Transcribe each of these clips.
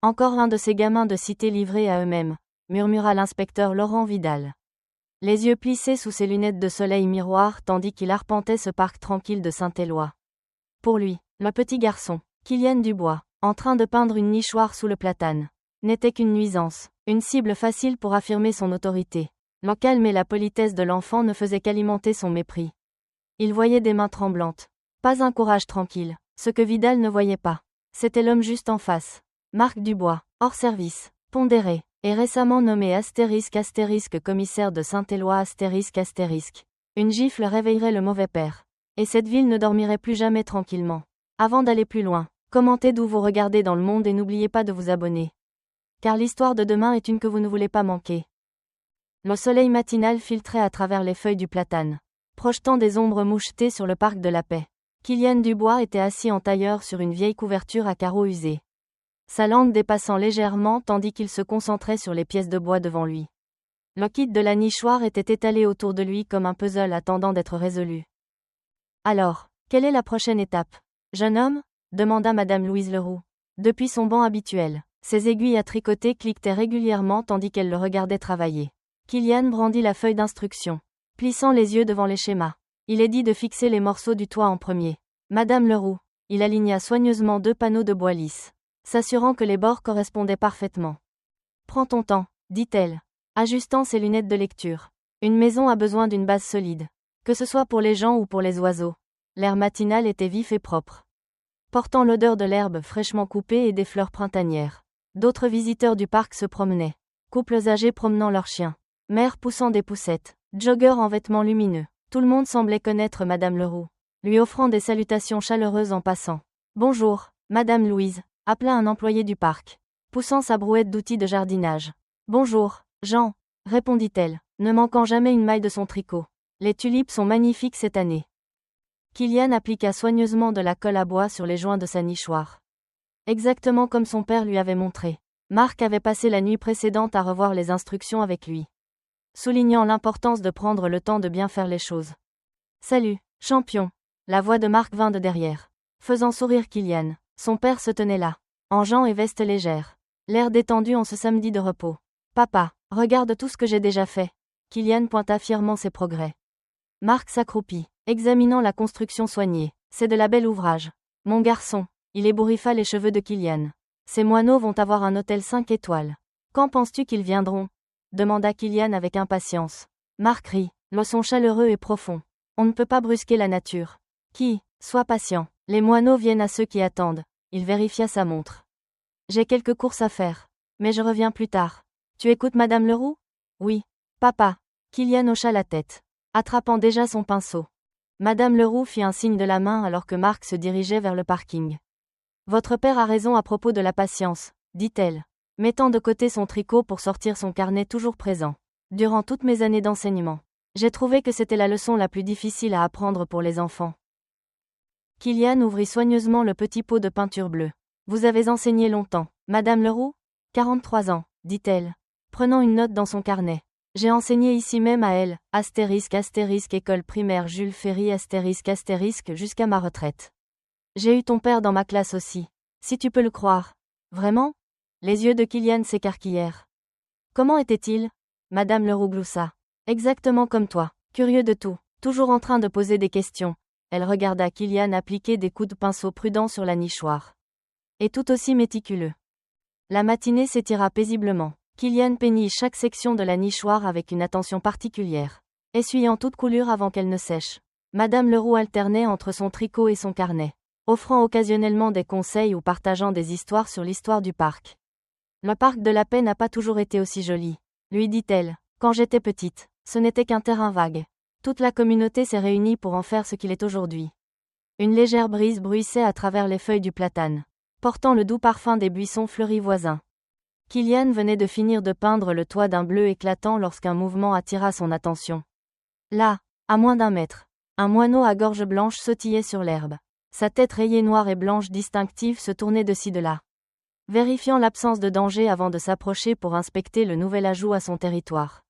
Encore un de ces gamins de cité livrés à eux-mêmes, murmura l'inspecteur Laurent Vidal. Les yeux plissés sous ses lunettes de soleil miroir tandis qu'il arpentait ce parc tranquille de Saint-Éloi. Pour lui, le petit garçon, Kylian Dubois, en train de peindre une nichoire sous le platane, n'était qu'une nuisance, une cible facile pour affirmer son autorité. Le calme et la politesse de l'enfant ne faisaient qu'alimenter son mépris. Il voyait des mains tremblantes. Pas un courage tranquille, ce que Vidal ne voyait pas. C'était l'homme juste en face. Marc Dubois, hors service, pondéré, et récemment nommé ** commissaire de Saint-Éloi ***. Une gifle réveillerait le mauvais père. Et cette ville ne dormirait plus jamais tranquillement. Avant d'aller plus loin, commentez d'où vous regardez dans le monde et n'oubliez pas de vous abonner. Car l'histoire de demain est une que vous ne voulez pas manquer. Le soleil matinal filtrait à travers les feuilles du platane, projetant des ombres mouchetées sur le parc de la Paix. Kylian Dubois était assis en tailleur sur une vieille couverture à carreaux usés. Sa langue dépassant légèrement tandis qu'il se concentrait sur les pièces de bois devant lui. Le kit de la nichoire était étalé autour de lui comme un puzzle attendant d'être résolu. Alors, quelle est la prochaine étape, jeune homme ? Demanda Madame Louise Leroux. Depuis son banc habituel, ses aiguilles à tricoter cliquetaient régulièrement tandis qu'elle le regardait travailler. Kylian brandit la feuille d'instruction, plissant les yeux devant les schémas. Il est dit de fixer les morceaux du toit en premier. Madame Leroux, il aligna soigneusement 2 panneaux de bois lisse, s'assurant que les bords correspondaient parfaitement. Prends ton temps, dit-elle, ajustant ses lunettes de lecture. Une maison a besoin d'une base solide. Que ce soit pour les gens ou pour les oiseaux. L'air matinal était vif et propre, portant l'odeur de l'herbe fraîchement coupée et des fleurs printanières. D'autres visiteurs du parc se promenaient. Couples âgés promenant leurs chiens. Mères poussant des poussettes. Joggeurs en vêtements lumineux. Tout le monde semblait connaître Madame Leroux, lui offrant des salutations chaleureuses en passant. Bonjour, Madame Louise, appela un employé du parc, poussant sa brouette d'outils de jardinage. Bonjour, Jean, répondit-elle, ne manquant jamais une maille de son tricot. Les tulipes sont magnifiques cette année. Kylian appliqua soigneusement de la colle à bois sur les joints de sa nichoire. Exactement comme son père lui avait montré. Marc avait passé la nuit précédente à revoir les instructions avec lui, soulignant l'importance de prendre le temps de bien faire les choses. Salut, champion. La voix de Marc vint de derrière, faisant sourire Kylian. Son père se tenait là, en gants et veste légère, l'air détendu en ce samedi de repos. Papa, regarde tout ce que j'ai déjà fait. Kylian pointa fièrement ses progrès. Marc s'accroupit, examinant la construction soignée. C'est de la belle ouvrage. Mon garçon, il ébouriffa les cheveux de Kylian. Ces moineaux vont avoir un hôtel 5 étoiles. Quand penses-tu qu'ils viendront ? Demanda Kylian avec impatience. Marc rit, le son chaleureux et profond. On ne peut pas brusquer la nature. Sois patient. Les moineaux viennent à ceux qui attendent. Il vérifia sa montre. J'ai quelques courses à faire. Mais je reviens plus tard. Tu écoutes Madame Leroux ? Oui. Papa. Kylian hocha la tête, attrapant déjà son pinceau. Madame Leroux fit un signe de la main alors que Marc se dirigeait vers le parking. Votre père a raison à propos de la patience, dit-elle, mettant de côté son tricot pour sortir son carnet toujours présent. Durant toutes mes années d'enseignement, j'ai trouvé que c'était la leçon la plus difficile à apprendre pour les enfants. Kylian ouvrit soigneusement le petit pot de peinture bleue. Vous avez enseigné longtemps, Madame Leroux ? 43 ans, dit-elle, prenant une note dans son carnet. J'ai enseigné ici même à elle, *** école primaire Jules Ferry *** jusqu'à ma retraite. J'ai eu ton père dans ma classe aussi. Si tu peux le croire. Vraiment ? Les yeux de Kylian s'écarquillèrent. Comment était-il ? Madame Leroux gloussa. Exactement comme toi, curieux de tout, toujours en train de poser des questions. Elle regarda Kylian appliquer des coups de pinceau prudents sur la nichoire. Et tout aussi méticuleux. La matinée s'étira paisiblement. Kylian peignit chaque section de la nichoire avec une attention particulière, essuyant toute coulure avant qu'elle ne sèche. Madame Leroux alternait entre son tricot et son carnet, offrant occasionnellement des conseils ou partageant des histoires sur l'histoire du parc. Le parc de la Paix n'a pas toujours été aussi joli, lui dit-elle. Quand j'étais petite, ce n'était qu'un terrain vague. Toute la communauté s'est réunie pour en faire ce qu'il est aujourd'hui. Une légère brise bruissait à travers les feuilles du platane, portant le doux parfum des buissons fleuris voisins. Kylian venait de finir de peindre le toit d'un bleu éclatant lorsqu'un mouvement attira son attention. Là, à moins d'1 mètre, un moineau à gorge blanche sautillait sur l'herbe. Sa tête rayée noire et blanche distinctive se tournait de ci de là, vérifiant l'absence de danger avant de s'approcher pour inspecter le nouvel ajout à son territoire.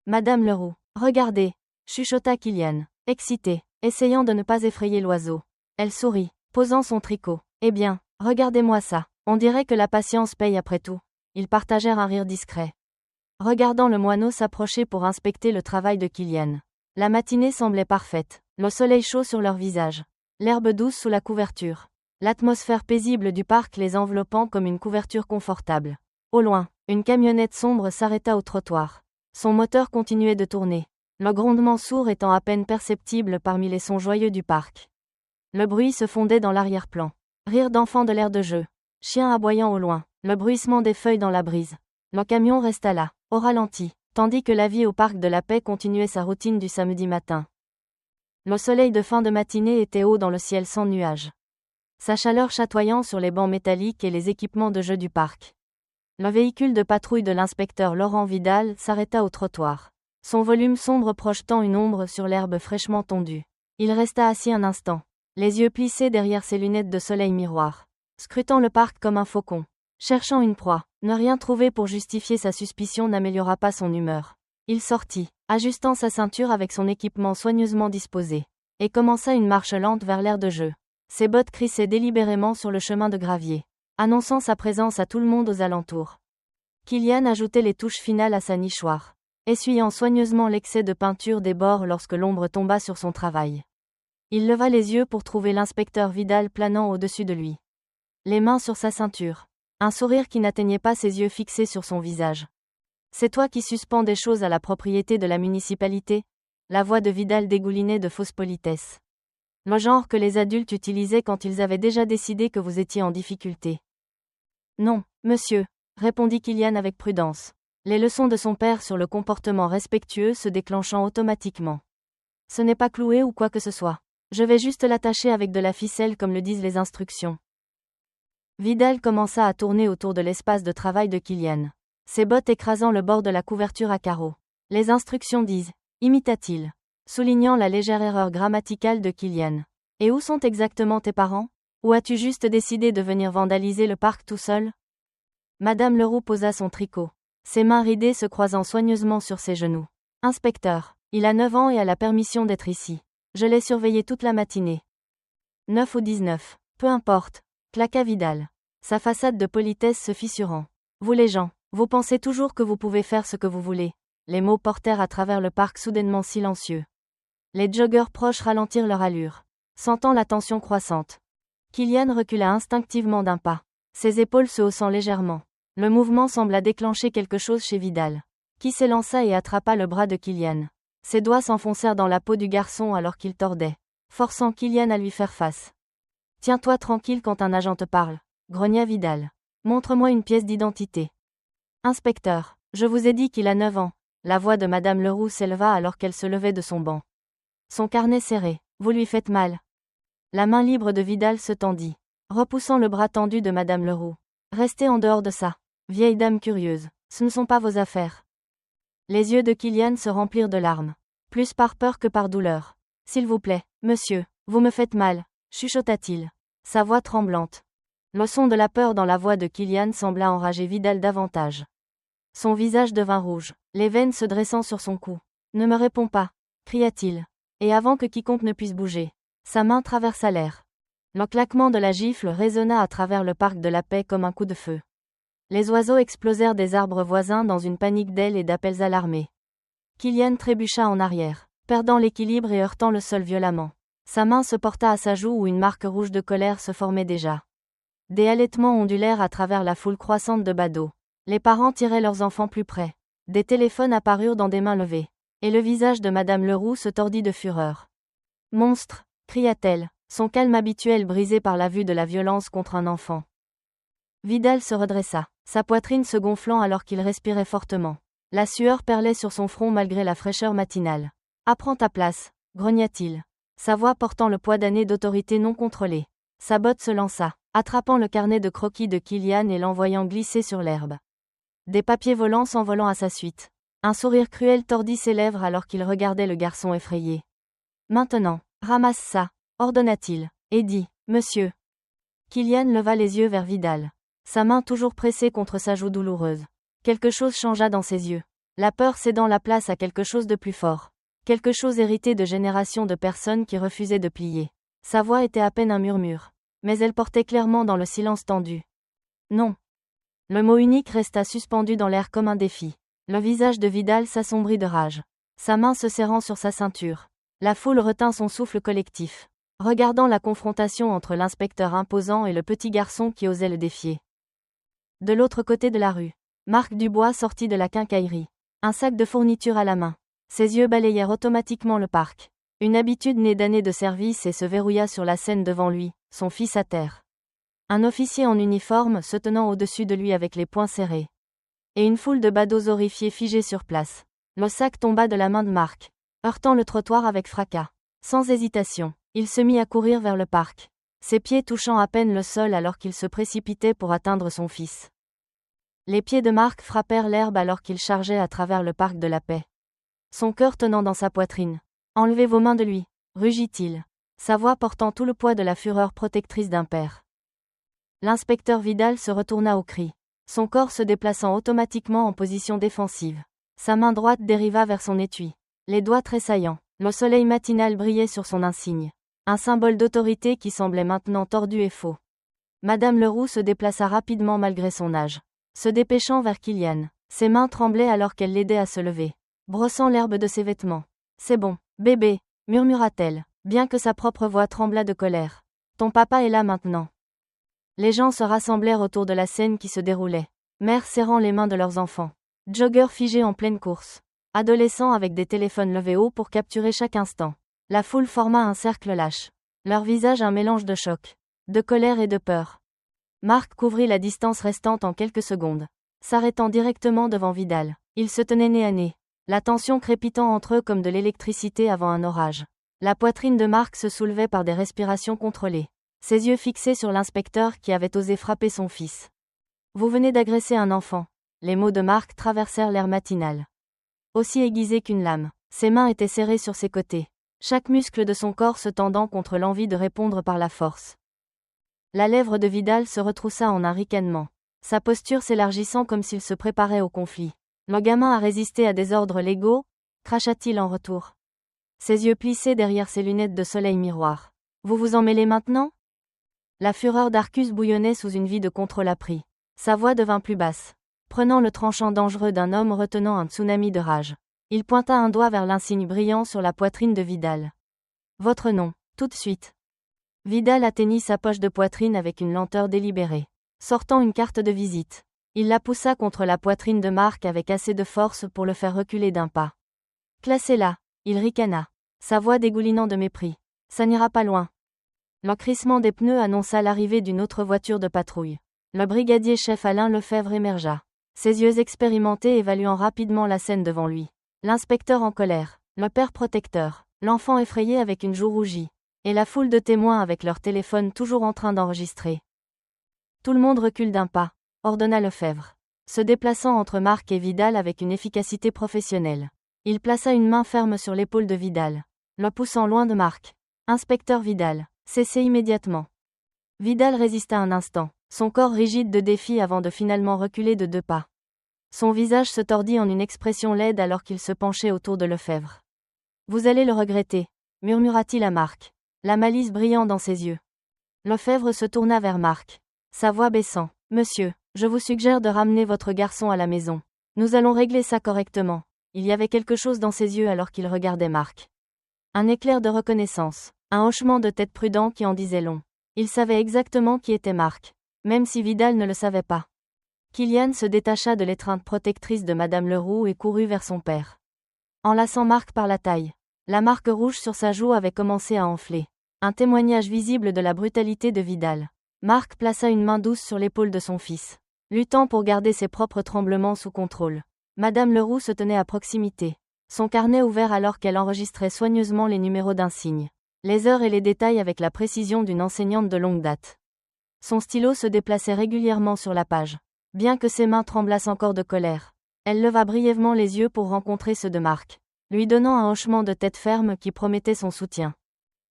Madame Leroux, regardez, chuchota Kylian, excité, essayant de ne pas effrayer l'oiseau. Elle sourit, posant son tricot. Eh bien, regardez-moi ça. On dirait que la patience paye après tout. Ils partagèrent un rire discret. Regardant le moineau s'approcher pour inspecter le travail de Kylian. La matinée semblait parfaite, le soleil chaud sur leur visage, l'herbe douce sous la couverture, l'atmosphère paisible du parc les enveloppant comme une couverture confortable. Au loin, une camionnette sombre s'arrêta au trottoir. Son moteur continuait de tourner, le grondement sourd étant à peine perceptible parmi les sons joyeux du parc. Le bruit se fondait dans l'arrière-plan. Rire d'enfants de l'aire de jeu, chiens aboyant au loin, le bruissement des feuilles dans la brise. Le camion resta là, au ralenti, tandis que la vie au parc de la Paix continuait sa routine du samedi matin. Le soleil de fin de matinée était haut dans le ciel sans nuages. Sa chaleur chatoyant sur les bancs métalliques et les équipements de jeu du parc. Le véhicule de patrouille de l'inspecteur Laurent Vidal s'arrêta au trottoir. Son volume sombre projetant une ombre sur l'herbe fraîchement tondue. Il resta assis un instant, les yeux plissés derrière ses lunettes de soleil miroir, scrutant le parc comme un faucon, cherchant une proie. Ne rien trouver pour justifier sa suspicion n'améliora pas son humeur. Il sortit, ajustant sa ceinture avec son équipement soigneusement disposé, et commença une marche lente vers l'aire de jeu. Ses bottes crissaient délibérément sur le chemin de gravier, annonçant sa présence à tout le monde aux alentours. Kylian ajoutait les touches finales à sa nichoire, essuyant soigneusement l'excès de peinture des bords lorsque l'ombre tomba sur son travail. Il leva les yeux pour trouver l'inspecteur Vidal planant au-dessus de lui. Les mains sur sa ceinture. Un sourire qui n'atteignait pas ses yeux fixés sur son visage. C'est toi qui suspends des choses à la propriété de la municipalité? La voix de Vidal dégoulinait de fausse politesse. Le genre que les adultes utilisaient quand ils avaient déjà décidé que vous étiez en difficulté. Non, monsieur, répondit Kylian avec prudence. Les leçons de son père sur le comportement respectueux se déclenchant automatiquement. Ce n'est pas cloué ou quoi que ce soit. Je vais juste l'attacher avec de la ficelle comme le disent les instructions. Vidal commença à tourner autour de l'espace de travail de Kylian, ses bottes écrasant le bord de la couverture à carreaux. Les instructions disent, imita-t-il, soulignant la légère erreur grammaticale de Kylian. Et où sont exactement tes parents? Ou as-tu juste décidé de venir vandaliser le parc tout seul? Madame Leroux posa son tricot, ses mains ridées se croisant soigneusement sur ses genoux. Inspecteur, il a 9 ans et a la permission d'être ici. Je l'ai surveillé toute la matinée. 9 ou 19, peu importe. Claqua Vidal. Sa façade de politesse se fissurant. Vous les gens, vous pensez toujours que vous pouvez faire ce que vous voulez. Les mots portèrent à travers le parc soudainement silencieux. Les joggeurs proches ralentirent leur allure, sentant la tension croissante. Kylian recula instinctivement d'un pas, ses épaules se haussant légèrement. Le mouvement sembla déclencher quelque chose chez Vidal, qui s'élança et attrapa le bras de Kylian. Ses doigts s'enfoncèrent dans la peau du garçon alors qu'il tordait, forçant Kylian à lui faire face. Tiens-toi tranquille quand un agent te parle, grogna Vidal. Montre-moi une pièce d'identité. Inspecteur, je vous ai dit qu'il a 9 ans. La voix de Madame Leroux s'éleva alors qu'elle se levait de son banc. Son carnet serré, vous lui faites mal. La main libre de Vidal se tendit, repoussant le bras tendu de Madame Leroux. Restez en dehors de ça, vieille dame curieuse, ce ne sont pas vos affaires. Les yeux de Kylian se remplirent de larmes, plus par peur que par douleur. S'il vous plaît, monsieur, vous me faites mal, chuchota-t-il, sa voix tremblante. Le son de la peur dans la voix de Kylian sembla enrager Vidal davantage. Son visage devint rouge, les veines se dressant sur son cou. Ne me réponds pas, cria-t-il. Et avant que quiconque ne puisse bouger, sa main traversa l'air. Le claquement de la gifle résonna à travers le parc de la Paix comme un coup de feu. Les oiseaux explosèrent des arbres voisins dans une panique d'ailes et d'appels alarmés. Kylian trébucha en arrière, perdant l'équilibre et heurtant le sol violemment. Sa main se porta à sa joue où une marque rouge de colère se formait déjà. Des halètements ondulèrent à travers la foule croissante de badauds. Les parents tiraient leurs enfants plus près. Des téléphones apparurent dans des mains levées. Et le visage de Madame Leroux se tordit de fureur. Monstre, cria-t-elle, son calme habituel brisé par la vue de la violence contre un enfant. Vidal se redressa, sa poitrine se gonflant alors qu'il respirait fortement. La sueur perlait sur son front malgré la fraîcheur matinale. « Apprends ta place », grogna-t-il, sa voix portant le poids d'années d'autorité non contrôlée. Sa botte se lança, attrapant le carnet de croquis de Kylian et l'envoyant glisser sur l'herbe. Des papiers volants s'envolant à sa suite. Un sourire cruel tordit ses lèvres alors qu'il regardait le garçon effrayé. « Maintenant, ramasse ça », ordonna-t-il, et dit, « Monsieur ». Kylian leva les yeux vers Vidal, sa main toujours pressée contre sa joue douloureuse. Quelque chose changea dans ses yeux. La peur cédant la place à quelque chose de plus fort. Quelque chose hérité de générations de personnes qui refusaient de plier. Sa voix était à peine un murmure, mais elle portait clairement dans le silence tendu. Non. Le mot unique resta suspendu dans l'air comme un défi. Le visage de Vidal s'assombrit de rage. Sa main se serrant sur sa ceinture. La foule retint son souffle collectif, regardant la confrontation entre l'inspecteur imposant et le petit garçon qui osait le défier. De l'autre côté de la rue, Marc Dubois sortit de la quincaillerie, un sac de fournitures à la main. Ses yeux balayèrent automatiquement le parc. Une habitude née d'années de service et se verrouilla sur la scène devant lui, son fils à terre. Un officier en uniforme se tenant au-dessus de lui avec les poings serrés. Et une foule de badauds horrifiés figés sur place. Le sac tomba de la main de Marc, heurtant le trottoir avec fracas. Sans hésitation, il se mit à courir vers le parc, ses pieds touchant à peine le sol alors qu'il se précipitait pour atteindre son fils. Les pieds de Marc frappèrent l'herbe alors qu'il chargeait à travers le parc de la Paix. Son cœur tenant dans sa poitrine. « Enlevez vos mains de lui », rugit-il, sa voix portant tout le poids de la fureur protectrice d'un père. L'inspecteur Vidal se retourna au cri, son corps se déplaçant automatiquement en position défensive. Sa main droite dériva vers son étui, les doigts tressaillants. Le soleil matinal brillait sur son insigne, un symbole d'autorité qui semblait maintenant tordu et faux. Madame Leroux se déplaça rapidement malgré son âge, se dépêchant vers Kylian. Ses mains tremblaient alors qu'elle l'aidait à se lever, brossant l'herbe de ses vêtements. « C'est bon, bébé », murmura-t-elle, bien que sa propre voix tremblât de colère. « Ton papa est là maintenant. » Les gens se rassemblèrent autour de la scène qui se déroulait, mères serrant les mains de leurs enfants, joggeurs figés en pleine course, adolescents avec des téléphones levés haut pour capturer chaque instant. La foule forma un cercle lâche, leur visage un mélange de choc, de colère et de peur. Marc couvrit la distance restante en quelques secondes, s'arrêtant directement devant Vidal. Ils se tenaient nez à nez, la tension crépitant entre eux comme de l'électricité avant un orage. La poitrine de Marc se soulevait par des respirations contrôlées, ses yeux fixés sur l'inspecteur qui avait osé frapper son fils. « Vous venez d'agresser un enfant », les mots de Marc traversèrent l'air matinal. Aussi aiguisé qu'une lame, ses mains étaient serrées sur ses côtés, chaque muscle de son corps se tendant contre l'envie de répondre par la force. La lèvre de Vidal se retroussa en un ricanement, sa posture s'élargissant comme s'il se préparait au conflit. « Le gamin a résisté à des ordres légaux » cracha-t-il en retour. Ses yeux plissés derrière ses lunettes de soleil miroir. « Vous vous en mêlez maintenant ?» La fureur d'Arcus bouillonnait sous une vie de contrôle appris. Sa voix devint plus basse, prenant le tranchant dangereux d'un homme retenant un tsunami de rage. Il pointa un doigt vers l'insigne brillant sur la poitrine de Vidal. « Votre nom, tout de suite. » Vidal atteignit sa poche de poitrine avec une lenteur délibérée, sortant une carte de visite. Il la poussa contre la poitrine de Marc avec assez de force pour le faire reculer d'un pas. « Classez-la », il ricana, sa voix dégoulinant de mépris. « Ça n'ira pas loin. » Le crissement des pneus annonça l'arrivée d'une autre voiture de patrouille. Le brigadier-chef Alain Lefebvre émergea, ses yeux expérimentés évaluant rapidement la scène devant lui. L'inspecteur en colère, le père protecteur, l'enfant effrayé avec une joue rougie, et la foule de témoins avec leur téléphone toujours en train d'enregistrer. Tout le monde recule d'un pas, ordonna Lefebvre, se déplaçant entre Marc et Vidal avec une efficacité professionnelle. Il plaça une main ferme sur l'épaule de Vidal, le poussant loin de Marc. « Inspecteur Vidal, cessez immédiatement. » Vidal résista un instant, son corps rigide de défi avant de finalement reculer de 2 pas. Son visage se tordit en une expression laide alors qu'il se penchait autour de Lefebvre. « Vous allez le regretter », murmura-t-il à Marc, la malice brillant dans ses yeux. Lefebvre se tourna vers Marc, sa voix baissant. « Monsieur, je vous suggère de ramener votre garçon à la maison. Nous allons régler ça correctement. » Il y avait quelque chose dans ses yeux alors qu'il regardait Marc. Un éclair de reconnaissance, un hochement de tête prudent qui en disait long. Il savait exactement qui était Marc, même si Vidal ne le savait pas. Kylian se détacha de l'étreinte protectrice de Madame Leroux et courut vers son père. Enlaçant Marc par la taille, la marque rouge sur sa joue avait commencé à enfler. Un témoignage visible de la brutalité de Vidal. Marc plaça une main douce sur l'épaule de son fils, luttant pour garder ses propres tremblements sous contrôle. Madame Leroux se tenait à proximité, son carnet ouvert alors qu'elle enregistrait soigneusement les numéros d'insigne, les heures et les détails avec la précision d'une enseignante de longue date. Son stylo se déplaçait régulièrement sur la page. Bien que ses mains tremblassent encore de colère, elle leva brièvement les yeux pour rencontrer ceux de Marc, lui donnant un hochement de tête ferme qui promettait son soutien.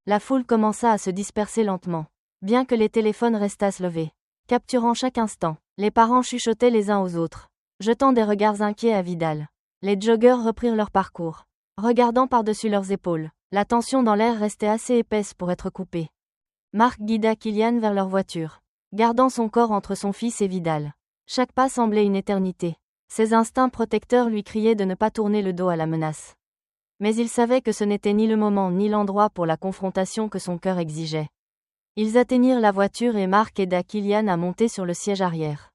La foule commença à se disperser lentement, bien que les téléphones restassent levés, capturant chaque instant. Les parents chuchotaient les uns aux autres, jetant des regards inquiets à Vidal. Les joggeurs reprirent leur parcours, regardant par-dessus leurs épaules. La tension dans l'air restait assez épaisse pour être coupée. Marc guida Kylian vers leur voiture, gardant son corps entre son fils et Vidal. Chaque pas semblait une éternité. Ses instincts protecteurs lui criaient de ne pas tourner le dos à la menace. Mais il savait que ce n'était ni le moment ni l'endroit pour la confrontation que son cœur exigeait. Ils atteignirent la voiture et Marc aida Kylian à monter sur le siège arrière.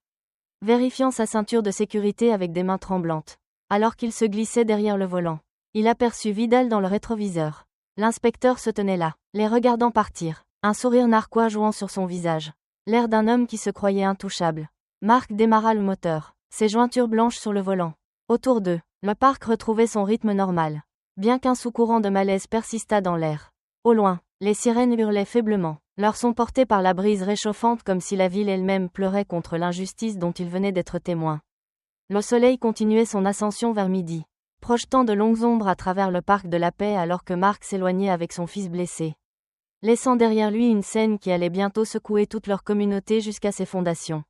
Vérifiant sa ceinture de sécurité avec des mains tremblantes. Alors qu'il se glissait derrière le volant, il aperçut Vidal dans le rétroviseur. L'inspecteur se tenait là, les regardant partir, un sourire narquois jouant sur son visage. L'air d'un homme qui se croyait intouchable. Marc démarra le moteur, ses jointures blanches sur le volant. Autour d'eux, le parc retrouvait son rythme normal. Bien qu'un sous-courant de malaise persistât dans l'air. Au loin, les sirènes hurlaient faiblement, leur son porté par la brise réchauffante comme si la ville elle-même pleurait contre l'injustice dont ils venaient d'être témoins. Le soleil continuait son ascension vers midi, projetant de longues ombres à travers le parc de la Paix alors que Marc s'éloignait avec son fils blessé. Laissant derrière lui une scène qui allait bientôt secouer toute leur communauté jusqu'à ses fondations.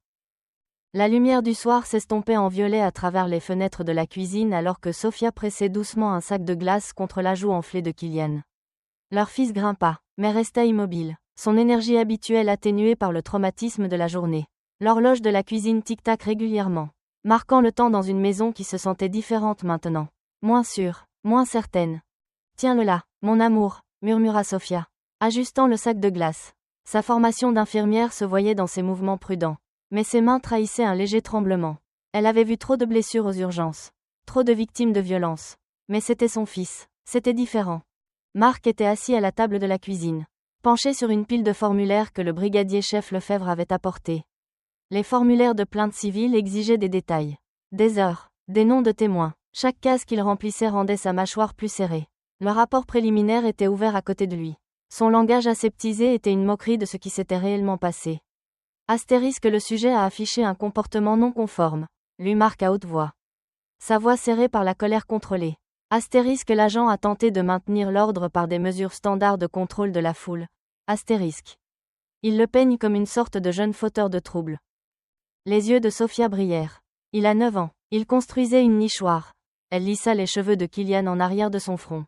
La lumière du soir s'estompait en violet à travers les fenêtres de la cuisine alors que Sofia pressait doucement un sac de glace contre la joue enflée de Kylian. Leur fils grimpa, mais resta immobile, son énergie habituelle atténuée par le traumatisme de la journée. L'horloge de la cuisine tic-tac régulièrement, marquant le temps dans une maison qui se sentait différente maintenant. Moins sûre, moins certaine. « Tiens-le là, mon amour », murmura Sofia, ajustant le sac de glace. Sa formation d'infirmière se voyait dans ses mouvements prudents. Mais ses mains trahissaient un léger tremblement. Elle avait vu trop de blessures aux urgences. Trop de victimes de violence. Mais c'était son fils. C'était différent. Marc était assis à la table de la cuisine, penché sur une pile de formulaires que le brigadier-chef Lefebvre avait apportés. Les formulaires de plainte civile exigeaient des détails. Des heures, des noms de témoins. Chaque case qu'il remplissait rendait sa mâchoire plus serrée. Le rapport préliminaire était ouvert à côté de lui. Son langage aseptisé était une moquerie de ce qui s'était réellement passé. Astérisque le sujet a affiché un comportement non conforme, lut Marc à haute voix. Sa voix serrée par la colère contrôlée. Astérisque l'agent a tenté de maintenir l'ordre par des mesures standards de contrôle de la foule. Astérisque. Il le peigne comme une sorte de jeune fauteur de troubles. Les yeux de Sofia brillèrent. Il a 9 ans. Il construisait une nichoire. Elle lissa les cheveux de Kylian en arrière de son front.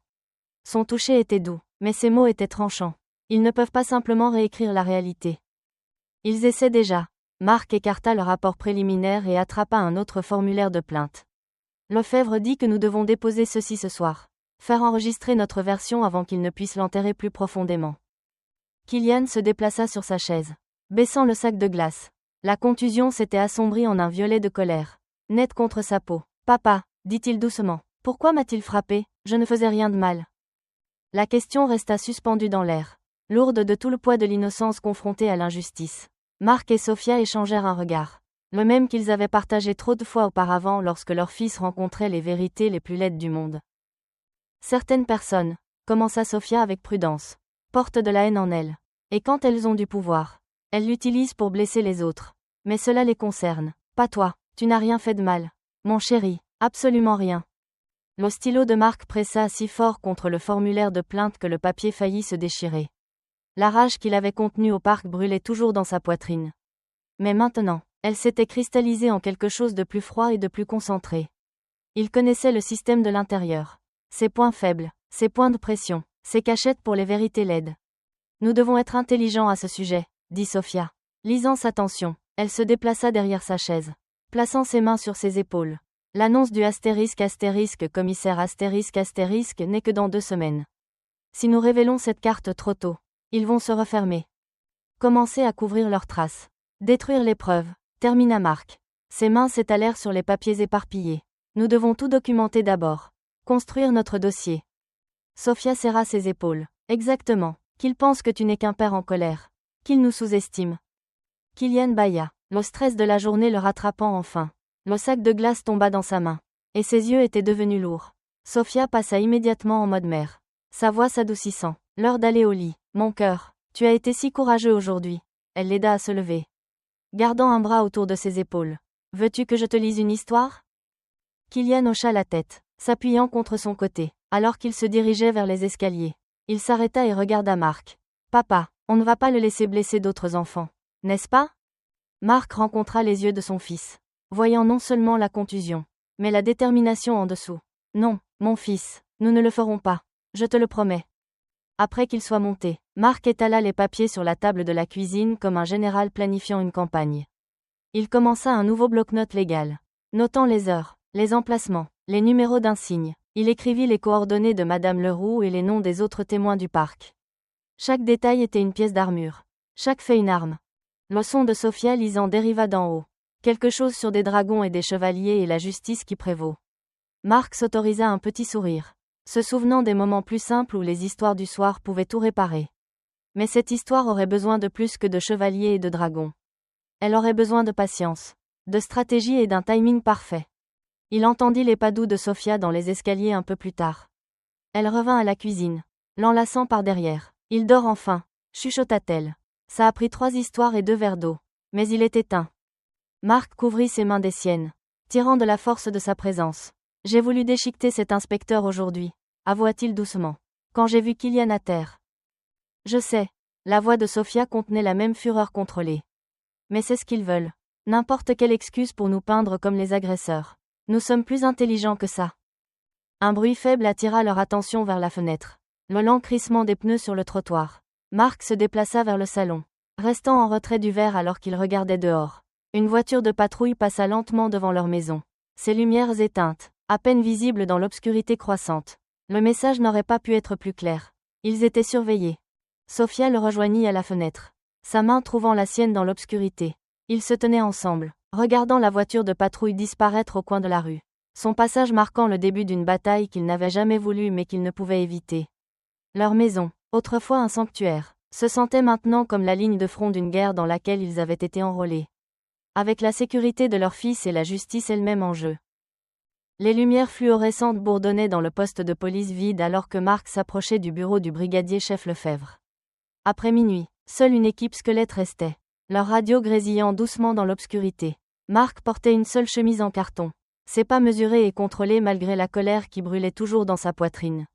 Son toucher était doux, mais ses mots étaient tranchants. Ils ne peuvent pas simplement réécrire la réalité. Ils essaient déjà. Marc écarta le rapport préliminaire et attrapa un autre formulaire de plainte. Lefebvre dit que nous devons déposer ceci ce soir. Faire enregistrer notre version avant qu'il ne puisse l'enterrer plus profondément. Kylian se déplaça sur sa chaise, baissant le sac de glace. La contusion s'était assombrie en un violet de colère, net contre sa peau. « Papa », dit-il doucement, « pourquoi m'a-t-il frappé ? Je ne faisais rien de mal. » La question resta suspendue dans l'air, lourde de tout le poids de l'innocence confrontée à l'injustice. Marc et Sofia échangèrent un regard, le même qu'ils avaient partagé trop de fois auparavant lorsque leur fils rencontrait les vérités les plus laides du monde. Certaines personnes, commença Sofia avec prudence, portent de la haine en elles. Et quand elles ont du pouvoir, elles l'utilisent pour blesser les autres. Mais cela les concerne. Pas toi, tu n'as rien fait de mal. Mon chéri, absolument rien. Le stylo de Marc pressa si fort contre le formulaire de plainte que le papier faillit se déchirer. La rage qu'il avait contenue au parc brûlait toujours dans sa poitrine. Mais maintenant, elle s'était cristallisée en quelque chose de plus froid et de plus concentré. Il connaissait le système de l'intérieur. Ses points faibles, ses points de pression, ses cachettes pour les vérités laides. Nous devons être intelligents à ce sujet, dit Sofia. Lisant sa tension, elle se déplaça derrière sa chaise, plaçant ses mains sur ses épaules. L'annonce du commissaire astérisque n'est que dans 2 semaines. Si nous révélons cette carte trop tôt, ils vont se refermer. Commencer à couvrir leurs traces. Détruire les preuves, termina Marc. Ses mains s'étalèrent sur les papiers éparpillés. Nous devons tout documenter d'abord. Construire notre dossier. Sofia serra ses épaules. Exactement. Qu'il pense que tu n'es qu'un père en colère. Qu'il nous sous-estime. Kylian bâilla, le stress de la journée le rattrapant enfin. Le sac de glace tomba dans sa main. Et ses yeux étaient devenus lourds. Sofia passa immédiatement en mode mère. Sa voix s'adoucissant. L'heure d'aller au lit. Mon cœur, tu as été si courageux aujourd'hui. Elle l'aida à se lever, gardant un bras autour de ses épaules. Veux-tu que je te lise une histoire ? Kylian hocha la tête, s'appuyant contre son côté, alors qu'il se dirigeait vers les escaliers. Il s'arrêta et regarda Marc. Papa, on ne va pas le laisser blesser d'autres enfants, n'est-ce pas ? Marc rencontra les yeux de son fils, voyant non seulement la contusion, mais la détermination en dessous. Non, mon fils, nous ne le ferons pas. Je te le promets. Après qu'il soit monté, Marc étala les papiers sur la table de la cuisine comme un général planifiant une campagne. Il commença un nouveau bloc-notes légal. Notant les heures, les emplacements, les numéros d'insigne, il écrivit les coordonnées de Madame Leroux et les noms des autres témoins du parc. Chaque détail était une pièce d'armure. Chaque fait une arme. Le son de Sophia lisant dériva d'en haut. Quelque chose sur des dragons et des chevaliers et la justice qui prévaut. Marc s'autorisa un petit sourire, se souvenant des moments plus simples où les histoires du soir pouvaient tout réparer. Mais cette histoire aurait besoin de plus que de chevaliers et de dragons. Elle aurait besoin de patience, de stratégie et d'un timing parfait. Il entendit les pas doux de Sophia dans les escaliers un peu plus tard. Elle revint à la cuisine, l'enlaçant par derrière. « Il dort enfin », chuchota-t-elle. Ça a pris 3 histoires et 2 verres d'eau. Mais il est éteint. Marc couvrit ses mains des siennes, tirant de la force de sa présence. « J'ai voulu déchiqueter cet inspecteur aujourd'hui, » avoua-t-il doucement, quand j'ai vu Kylian à terre. « Je sais. » La voix de Sophia contenait la même fureur contrôlée. « Mais c'est ce qu'ils veulent. N'importe quelle excuse pour nous peindre comme les agresseurs. Nous sommes plus intelligents que ça. » Un bruit faible attira leur attention vers la fenêtre. Le lent crissement des pneus sur le trottoir. Marc se déplaça vers le salon, restant en retrait du verre alors qu'il regardait dehors. Une voiture de patrouille passa lentement devant leur maison. Ses lumières éteintes, à peine visibles dans l'obscurité croissante. Le message n'aurait pas pu être plus clair. Ils étaient surveillés. Sophia le rejoignit à la fenêtre, sa main trouvant la sienne dans l'obscurité. Ils se tenaient ensemble, regardant la voiture de patrouille disparaître au coin de la rue. Son passage marquant le début d'une bataille qu'ils n'avaient jamais voulu mais qu'ils ne pouvaient éviter. Leur maison, autrefois un sanctuaire, se sentait maintenant comme la ligne de front d'une guerre dans laquelle ils avaient été enrôlés. Avec la sécurité de leur fils et la justice elle-même en jeu. Les lumières fluorescentes bourdonnaient dans le poste de police vide alors que Marc s'approchait du bureau du brigadier-chef Lefebvre. Après minuit, seule une équipe squelette restait, leur radio grésillant doucement dans l'obscurité. Marc portait une seule chemise en carton, ses pas mesurés et contrôlés malgré la colère qui brûlait toujours dans sa poitrine.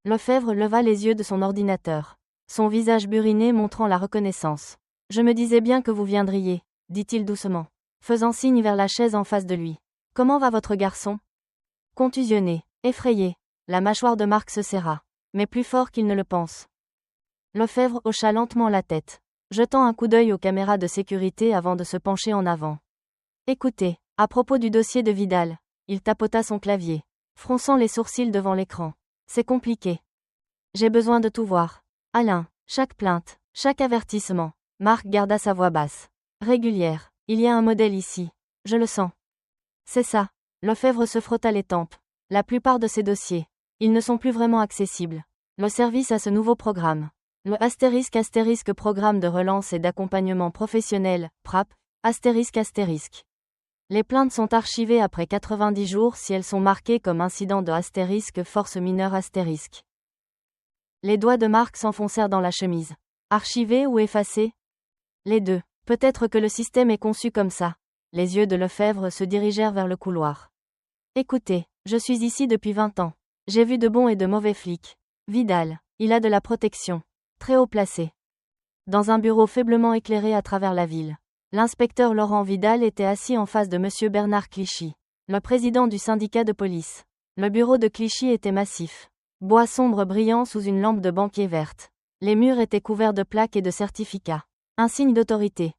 Lefebvre leva les yeux de son ordinateur, son visage buriné montrant la reconnaissance. « Je me disais bien que vous viendriez, » dit-il doucement, faisant signe vers la chaise en face de lui. « Comment va votre garçon ?» Contusionné, effrayé, la mâchoire de Marc se serra, mais plus fort qu'il ne le pense. Lefebvre hocha lentement la tête, jetant un coup d'œil aux caméras de sécurité avant de se pencher en avant. « Écoutez, à propos du dossier de Vidal, » il tapota son clavier, fronçant les sourcils devant l'écran. « C'est compliqué. J'ai besoin de tout voir. Alain, chaque plainte, chaque avertissement. » Marc garda sa voix basse. Régulière. « Il y a un modèle ici. Je le sens. » C'est ça. Lefebvre se frotta les tempes. La plupart de ces dossiers, ils ne sont plus vraiment accessibles. Le service a ce nouveau programme. Le *** programme de relance et d'accompagnement professionnel, PRAP, ***. Les plaintes sont archivées après 90 jours si elles sont marquées comme incident de * force mineure ***. Les doigts de Marc s'enfoncèrent dans la chemise. Archivées ou effacées ? Les deux. Peut-être que le système est conçu comme ça. Les yeux de Lefebvre se dirigèrent vers le couloir. Écoutez, je suis ici depuis 20 ans. J'ai vu de bons et de mauvais flics. Vidal, il a de la protection. Très haut placé. Dans un bureau faiblement éclairé à travers la ville. L'inspecteur Laurent Vidal était assis en face de Monsieur Bernard Clichy, le président du syndicat de police. Le bureau de Clichy était massif. Bois sombre brillant sous une lampe de banquier verte. Les murs étaient couverts de plaques et de certificats. Un signe d'autorité.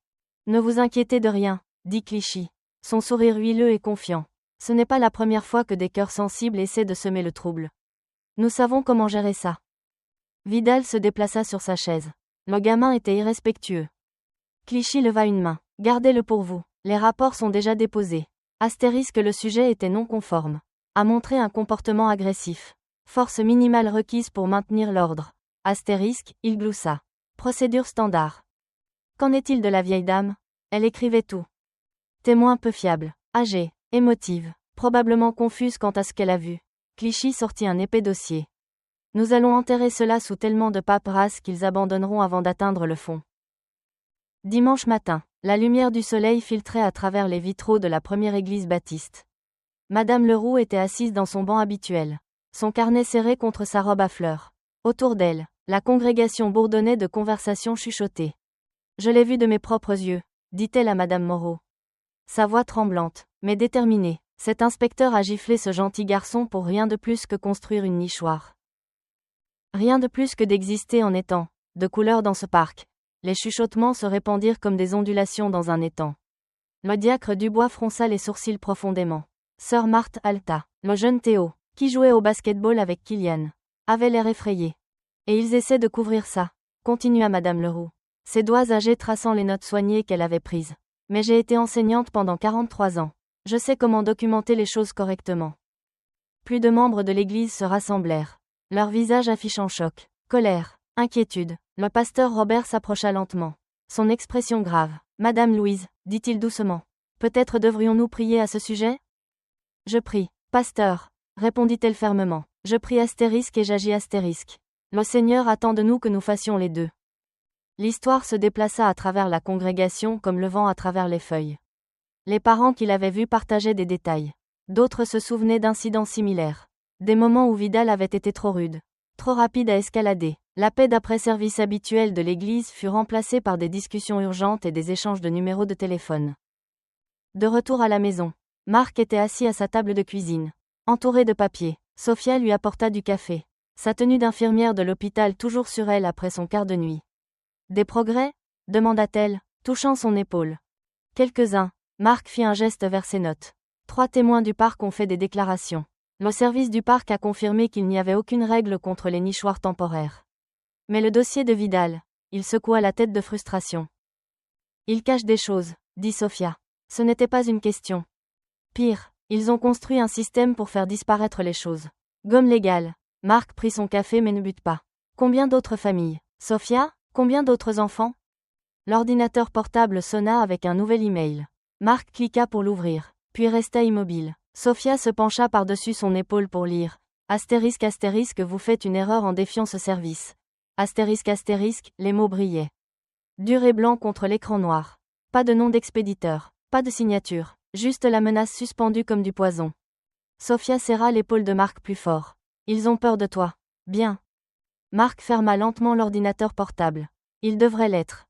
Ne vous inquiétez de rien, dit Clichy, son sourire huileux et confiant. Ce n'est pas la première fois que des cœurs sensibles essaient de semer le trouble. Nous savons comment gérer ça. Vidal se déplaça sur sa chaise. Le gamin était irrespectueux. Clichy leva une main. Gardez-le pour vous. Les rapports sont déjà déposés. * le sujet était non conforme. A montré un comportement agressif. Force minimale requise pour maintenir l'ordre. * il gloussa. Procédure standard. Qu'en est-il de la vieille dame ? Elle écrivait tout. Témoin peu fiable. Âgée. Émotive. Probablement confuse quant à ce qu'elle a vu. Clichy sortit un épais dossier. Nous allons enterrer cela sous tellement de paperasse qu'ils abandonneront avant d'atteindre le fond. Dimanche matin, la lumière du soleil filtrait à travers les vitraux de la première église baptiste. Madame Leroux était assise dans son banc habituel, son carnet serré contre sa robe à fleurs. Autour d'elle, la congrégation bourdonnait de conversations chuchotées. Je l'ai vu de mes propres yeux, dit-elle à Madame Moreau. Sa voix tremblante, mais déterminée, cet inspecteur a giflé ce gentil garçon pour rien de plus que construire une nichoire. Rien de plus que d'exister en étang, de couleurs dans ce parc. Les chuchotements se répandirent comme des ondulations dans un étang. Le diacre Dubois fronça les sourcils profondément. Sœur Marthe halta. Le jeune Théo, qui jouait au basket-ball avec Kylian, avait l'air effrayé. Et ils essaient de couvrir ça, continua Madame Leroux, ses doigts âgés traçant les notes soignées qu'elle avait prises. Mais j'ai été enseignante pendant 43 ans. Je sais comment documenter les choses correctement. Plus de membres de l'église se rassemblèrent. Leurs visages affichant choc, colère, inquiétude. Le pasteur Robert s'approcha lentement. Son expression grave. Madame Louise, dit-il doucement. Peut-être devrions-nous prier à ce sujet ? Je prie, pasteur, répondit-elle fermement. Je prie astérisque et j'agis astérisque. Le Seigneur attend de nous que nous fassions les deux. L'histoire se déplaça à travers la congrégation comme le vent à travers les feuilles. Les parents qui l'avaient vue partageaient des détails. D'autres se souvenaient d'incidents similaires. Des moments où Vidal avait été trop rude, trop rapide à escalader. La paix d'après-service habituelle de l'église fut remplacée par des discussions urgentes et des échanges de numéros de téléphone. De retour à la maison, Marc était assis à sa table de cuisine, entouré de papiers. Sophia lui apporta du café. Sa tenue d'infirmière de l'hôpital toujours sur elle après son quart de nuit. Des progrès ? demanda-t-elle, touchant son épaule. Quelques-uns. Marc fit un geste vers ses notes. 3 témoins du parc ont fait des déclarations. Le service du parc a confirmé qu'il n'y avait aucune règle contre les nichoirs temporaires. Mais le dossier de Vidal, il secoua la tête de frustration. Il cache des choses, dit Sophia. Ce n'était pas une question. Pire, ils ont construit un système pour faire disparaître les choses. Gomme légale. Marc prit son café mais ne but pas. Combien d'autres familles ? Sophia ? Combien d'autres enfants ? L'ordinateur portable sonna avec un nouvel email. Marc cliqua pour l'ouvrir, puis resta immobile. Sophia se pencha par-dessus son épaule pour lire. Astérisque astérisque, vous faites une erreur en défiant ce service. Astérisque astérisque, les mots brillaient. Dur et blanc contre l'écran noir. Pas de nom d'expéditeur, pas de signature, juste la menace suspendue comme du poison. Sophia serra l'épaule de Marc plus fort. Ils ont peur de toi. Bien. Marc ferma lentement l'ordinateur portable. Il devrait l'être.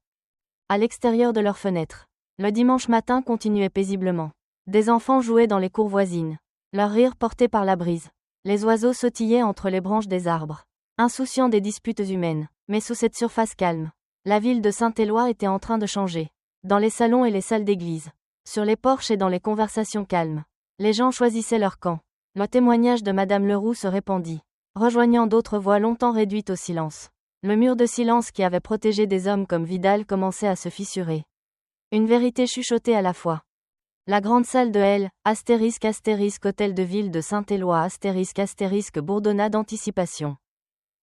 À l'extérieur de leur fenêtre, le dimanche matin continuait paisiblement. Des enfants jouaient dans les cours voisines. Leur rire porté par la brise. Les oiseaux sautillaient entre les branches des arbres, insouciants des disputes humaines. Mais sous cette surface calme, la ville de Saint-Éloi était en train de changer. Dans les salons et les salles d'église, sur les porches et dans les conversations calmes, les gens choisissaient leur camp. Le témoignage de Madame Leroux se répandit, rejoignant d'autres voix longtemps réduites au silence. Le mur de silence qui avait protégé des hommes comme Vidal commençait à se fissurer. Une vérité chuchotée à la fois. La grande salle de L, astérisque astérisque hôtel de ville de Saint-Éloi astérisque astérisque bourdonna d'anticipation.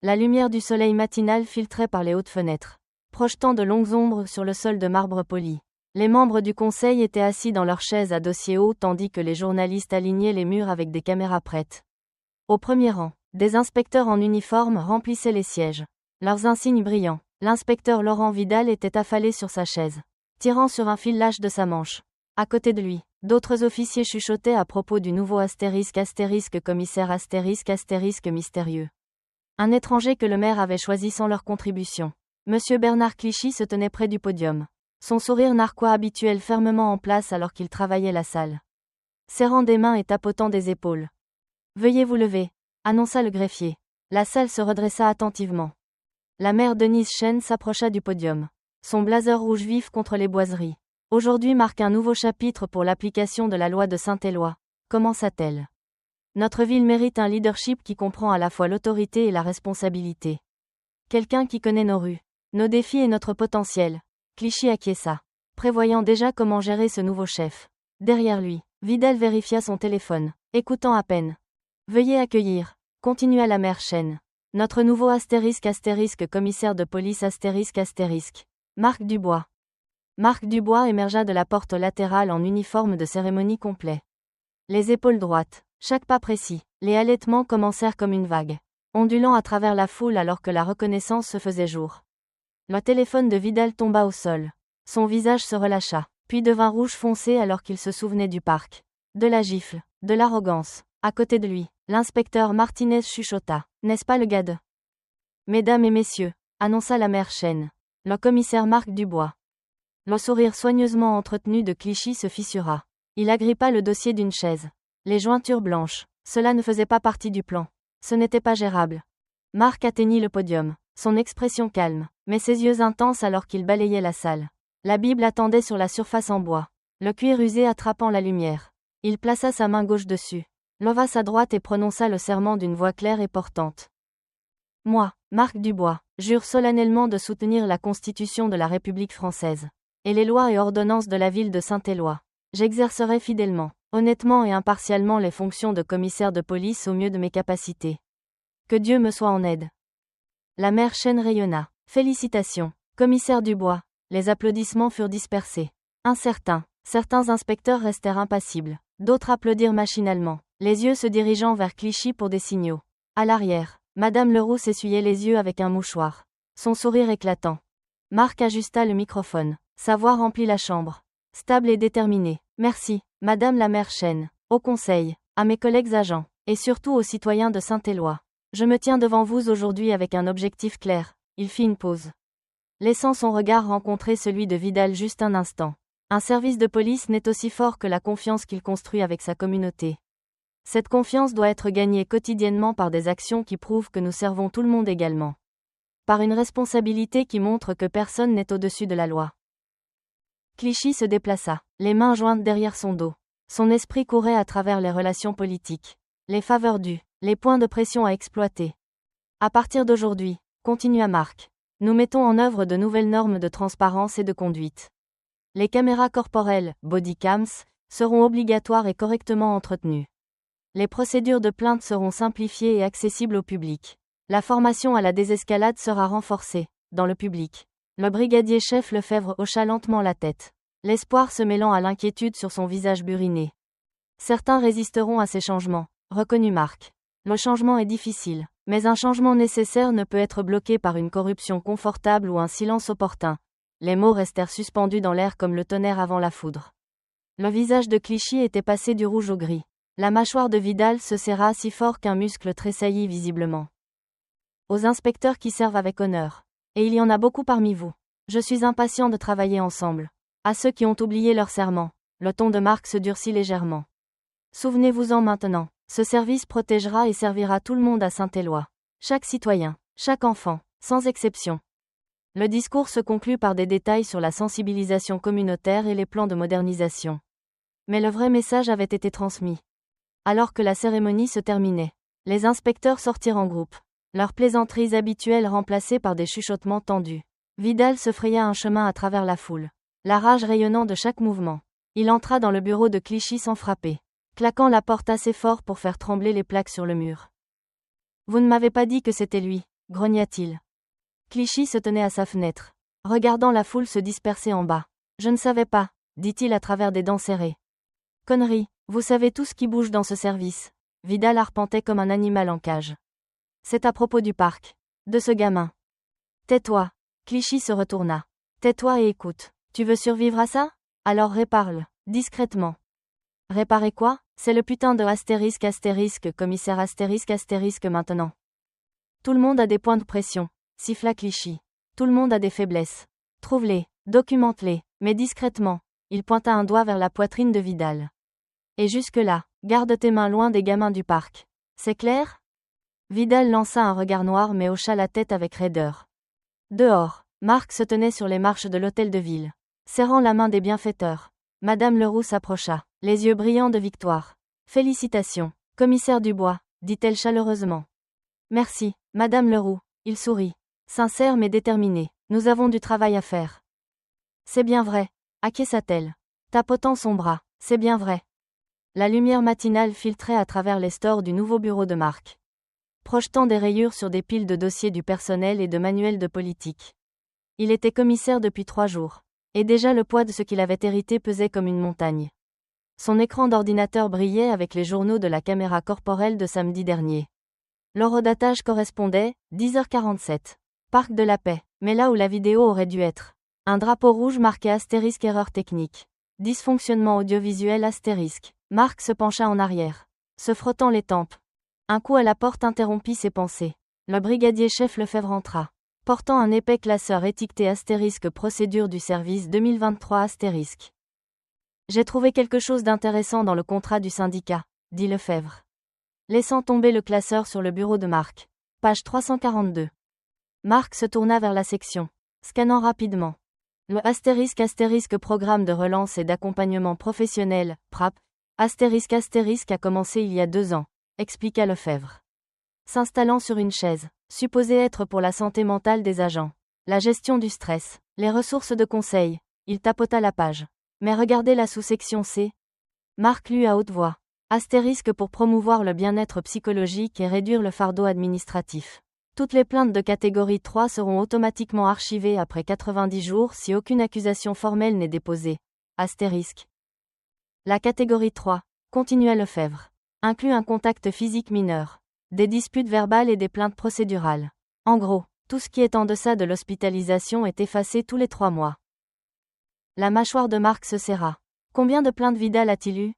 La lumière du soleil matinal filtrait par les hautes fenêtres, projetant de longues ombres sur le sol de marbre poli. Les membres du conseil étaient assis dans leurs chaises à dossier haut tandis que les journalistes alignaient les murs avec des caméras prêtes. Au premier rang, des inspecteurs en uniforme remplissaient les sièges. Leurs insignes brillants. L'inspecteur Laurent Vidal était affalé sur sa chaise, tirant sur un fil lâche de sa manche. À côté de lui, d'autres officiers chuchotaient à propos du nouveau astérisque astérisque commissaire astérisque astérisque mystérieux. Un étranger que le maire avait choisi sans leur contribution. Monsieur Bernard Clichy se tenait près du podium. Son sourire narquois habituel fermement en place alors qu'il travaillait la salle. Serrant des mains et tapotant des épaules. Veuillez vous lever, annonça le greffier. La salle se redressa attentivement. La mère Denise Chen s'approcha du podium. Son blazer rouge vif contre les boiseries. Aujourd'hui marque un nouveau chapitre pour l'application de la loi de Saint-Éloi, commença-t-elle. Notre ville mérite un leadership qui comprend à la fois l'autorité et la responsabilité. Quelqu'un qui connaît nos rues, nos défis et notre potentiel. Clichy acquiesça, prévoyant déjà comment gérer ce nouveau chef. Derrière lui, Vidal vérifia son téléphone, écoutant à peine. Veuillez accueillir, continua la mère Chen. Notre nouveau astérisque astérisque commissaire de police astérisque astérisque. Marc Dubois. Marc Dubois émergea de la porte latérale en uniforme de cérémonie complet. Les épaules droites, chaque pas précis, les halètements commencèrent comme une vague, ondulant à travers la foule alors que la reconnaissance se faisait jour. Le téléphone de Vidal tomba au sol. Son visage se relâcha, puis devint rouge foncé alors qu'il se souvenait du parc. De la gifle, de l'arrogance. À côté de lui, l'inspecteur Martinez chuchota. N'est-ce pas le gars de... Mesdames et messieurs, annonça la mère Chen. Le commissaire Marc Dubois. Le sourire soigneusement entretenu de Clichy se fissura. Il agrippa le dossier d'une chaise. Les jointures blanches, cela ne faisait pas partie du plan. Ce n'était pas gérable. Marc atteignit le podium, son expression calme, mais ses yeux intenses alors qu'il balayait la salle. La Bible attendait sur la surface en bois, le cuir usé attrapant la lumière. Il plaça sa main gauche dessus, leva sa droite et prononça le serment d'une voix claire et portante. Moi, Marc Dubois, jure solennellement de soutenir la Constitution de la République française et les lois et ordonnances de la ville de Saint-Éloi. J'exercerai fidèlement, honnêtement et impartialement les fonctions de commissaire de police au mieux de mes capacités. Que Dieu me soit en aide. La mère Chaîne rayonna. Félicitations, commissaire Dubois. Les applaudissements furent dispersés. Incertains, certains inspecteurs restèrent impassibles, d'autres applaudirent machinalement, les yeux se dirigeant vers Clichy pour des signaux. À l'arrière, Madame Leroux s'essuyait les yeux avec un mouchoir. Son sourire éclatant. Marc ajusta le microphone. Sa voix remplit la chambre. Stable et déterminée. Merci, Madame la mère Chaîne, au conseil, à mes collègues agents, et surtout aux citoyens de Saint-Éloi. Je me tiens devant vous aujourd'hui avec un objectif clair. Il fit une pause, laissant son regard rencontrer celui de Vidal juste un instant. Un service de police n'est aussi fort que la confiance qu'il construit avec sa communauté. Cette confiance doit être gagnée quotidiennement par des actions qui prouvent que nous servons tout le monde également. Par une responsabilité qui montre que personne n'est au-dessus de la loi. Clichy se déplaça, les mains jointes derrière son dos. Son esprit courait à travers les relations politiques, les faveurs dues, les points de pression à exploiter. À partir d'aujourd'hui, continua Marc, nous mettons en œuvre de nouvelles normes de transparence et de conduite. Les caméras corporelles, bodycams, seront obligatoires et correctement entretenues. Les procédures de plainte seront simplifiées et accessibles au public. La formation à la désescalade sera renforcée, dans le public. Le brigadier chef Lefebvre hocha lentement la tête, l'espoir se mêlant à l'inquiétude sur son visage buriné. Certains résisteront à ces changements, reconnut Marc. Le changement est difficile, mais un changement nécessaire ne peut être bloqué par une corruption confortable ou un silence opportun. Les mots restèrent suspendus dans l'air comme le tonnerre avant la foudre. Le visage de Clichy était passé du rouge au gris. La mâchoire de Vidal se serra si fort qu'un muscle tressaillit visiblement. Aux inspecteurs qui servent avec honneur. Et il y en a beaucoup parmi vous. Je suis impatient de travailler ensemble. À ceux qui ont oublié leur serment, le ton de Marc se durcit légèrement. Souvenez-vous-en maintenant, ce service protégera et servira tout le monde à Saint-Éloi. Chaque citoyen, chaque enfant, sans exception. Le discours se conclut par des détails sur la sensibilisation communautaire et les plans de modernisation. Mais le vrai message avait été transmis. Alors que la cérémonie se terminait, les inspecteurs sortirent en groupe. Leurs plaisanteries habituelles remplacées par des chuchotements tendus. Vidal se fraya un chemin à travers la foule, la rage rayonnant de chaque mouvement. Il entra dans le bureau de Clichy sans frapper, claquant la porte assez fort pour faire trembler les plaques sur le mur. Vous ne m'avez pas dit que c'était lui, grogna-t-il. Clichy se tenait à sa fenêtre, regardant la foule se disperser en bas. Je ne savais pas, dit-il à travers des dents serrées. Connerie, vous savez tout ce qui bouge dans ce service. Vidal arpentait comme un animal en cage. C'est à propos du parc. De ce gamin. Tais-toi. Clichy se retourna. Tais-toi et écoute. Tu veux survivre à ça? Alors répare-le, discrètement. Réparer quoi? C'est le putain de commissaire maintenant. Tout le monde a des points de pression, siffla Clichy. Tout le monde a des faiblesses. Trouve-les, documente-les, mais discrètement. Il pointa un doigt vers la poitrine de Vidal. Et jusque-là, garde tes mains loin des gamins du parc. C'est clair? Vidal lança un regard noir mais hocha la tête avec raideur. Dehors, Marc se tenait sur les marches de l'hôtel de ville, serrant la main des bienfaiteurs. Madame Leroux s'approcha, les yeux brillants de victoire. Félicitations, commissaire Dubois, dit-elle chaleureusement. Merci, Madame Leroux, il sourit. Sincère mais déterminé, nous avons du travail à faire. C'est bien vrai, acquiesça-t-elle, tapotant son bras, c'est bien vrai. La lumière matinale filtrait à travers les stores du nouveau bureau de Marc, projetant des rayures sur des piles de dossiers du personnel et de manuels de politique. Il était commissaire depuis 3 jours, et déjà le poids de ce qu'il avait hérité pesait comme une montagne. Son écran d'ordinateur brillait avec les journaux de la caméra corporelle de samedi dernier. L'horodatage correspondait, 10h47. Parc de la Paix, mais là où la vidéo aurait dû être. Un drapeau rouge marqué astérisque erreur technique. Dysfonctionnement audiovisuel astérisque. Marc se pencha en arrière, se frottant les tempes. Un coup à la porte interrompit ses pensées. Le brigadier chef Lefebvre entra, portant un épais classeur étiqueté astérisque procédure du service 2023 astérisque. J'ai trouvé quelque chose d'intéressant dans le contrat du syndicat, dit Lefebvre, laissant tomber le classeur sur le bureau de Marc. Page 342. Marc se tourna vers la section, scannant rapidement. Le ** programme de relance et d'accompagnement professionnel, PRAP, ** a commencé il y a 2 ans, expliqua Lefebvre. S'installant sur une chaise, supposée être pour la santé mentale des agents, la gestion du stress, les ressources de conseil, il tapota la page. Mais regardez la sous-section C. Marc lut à haute voix. * pour promouvoir le bien-être psychologique et réduire le fardeau administratif. Toutes les plaintes de catégorie 3 seront automatiquement archivées après 90 jours si aucune accusation formelle n'est déposée. *. La catégorie 3, continua Lefebvre, inclut un contact physique mineur, des disputes verbales et des plaintes procédurales. En gros, tout ce qui est en deçà de l'hospitalisation est effacé tous les 3 mois. La mâchoire de Marc se serra. Combien de plaintes Vidal a-t-il eu?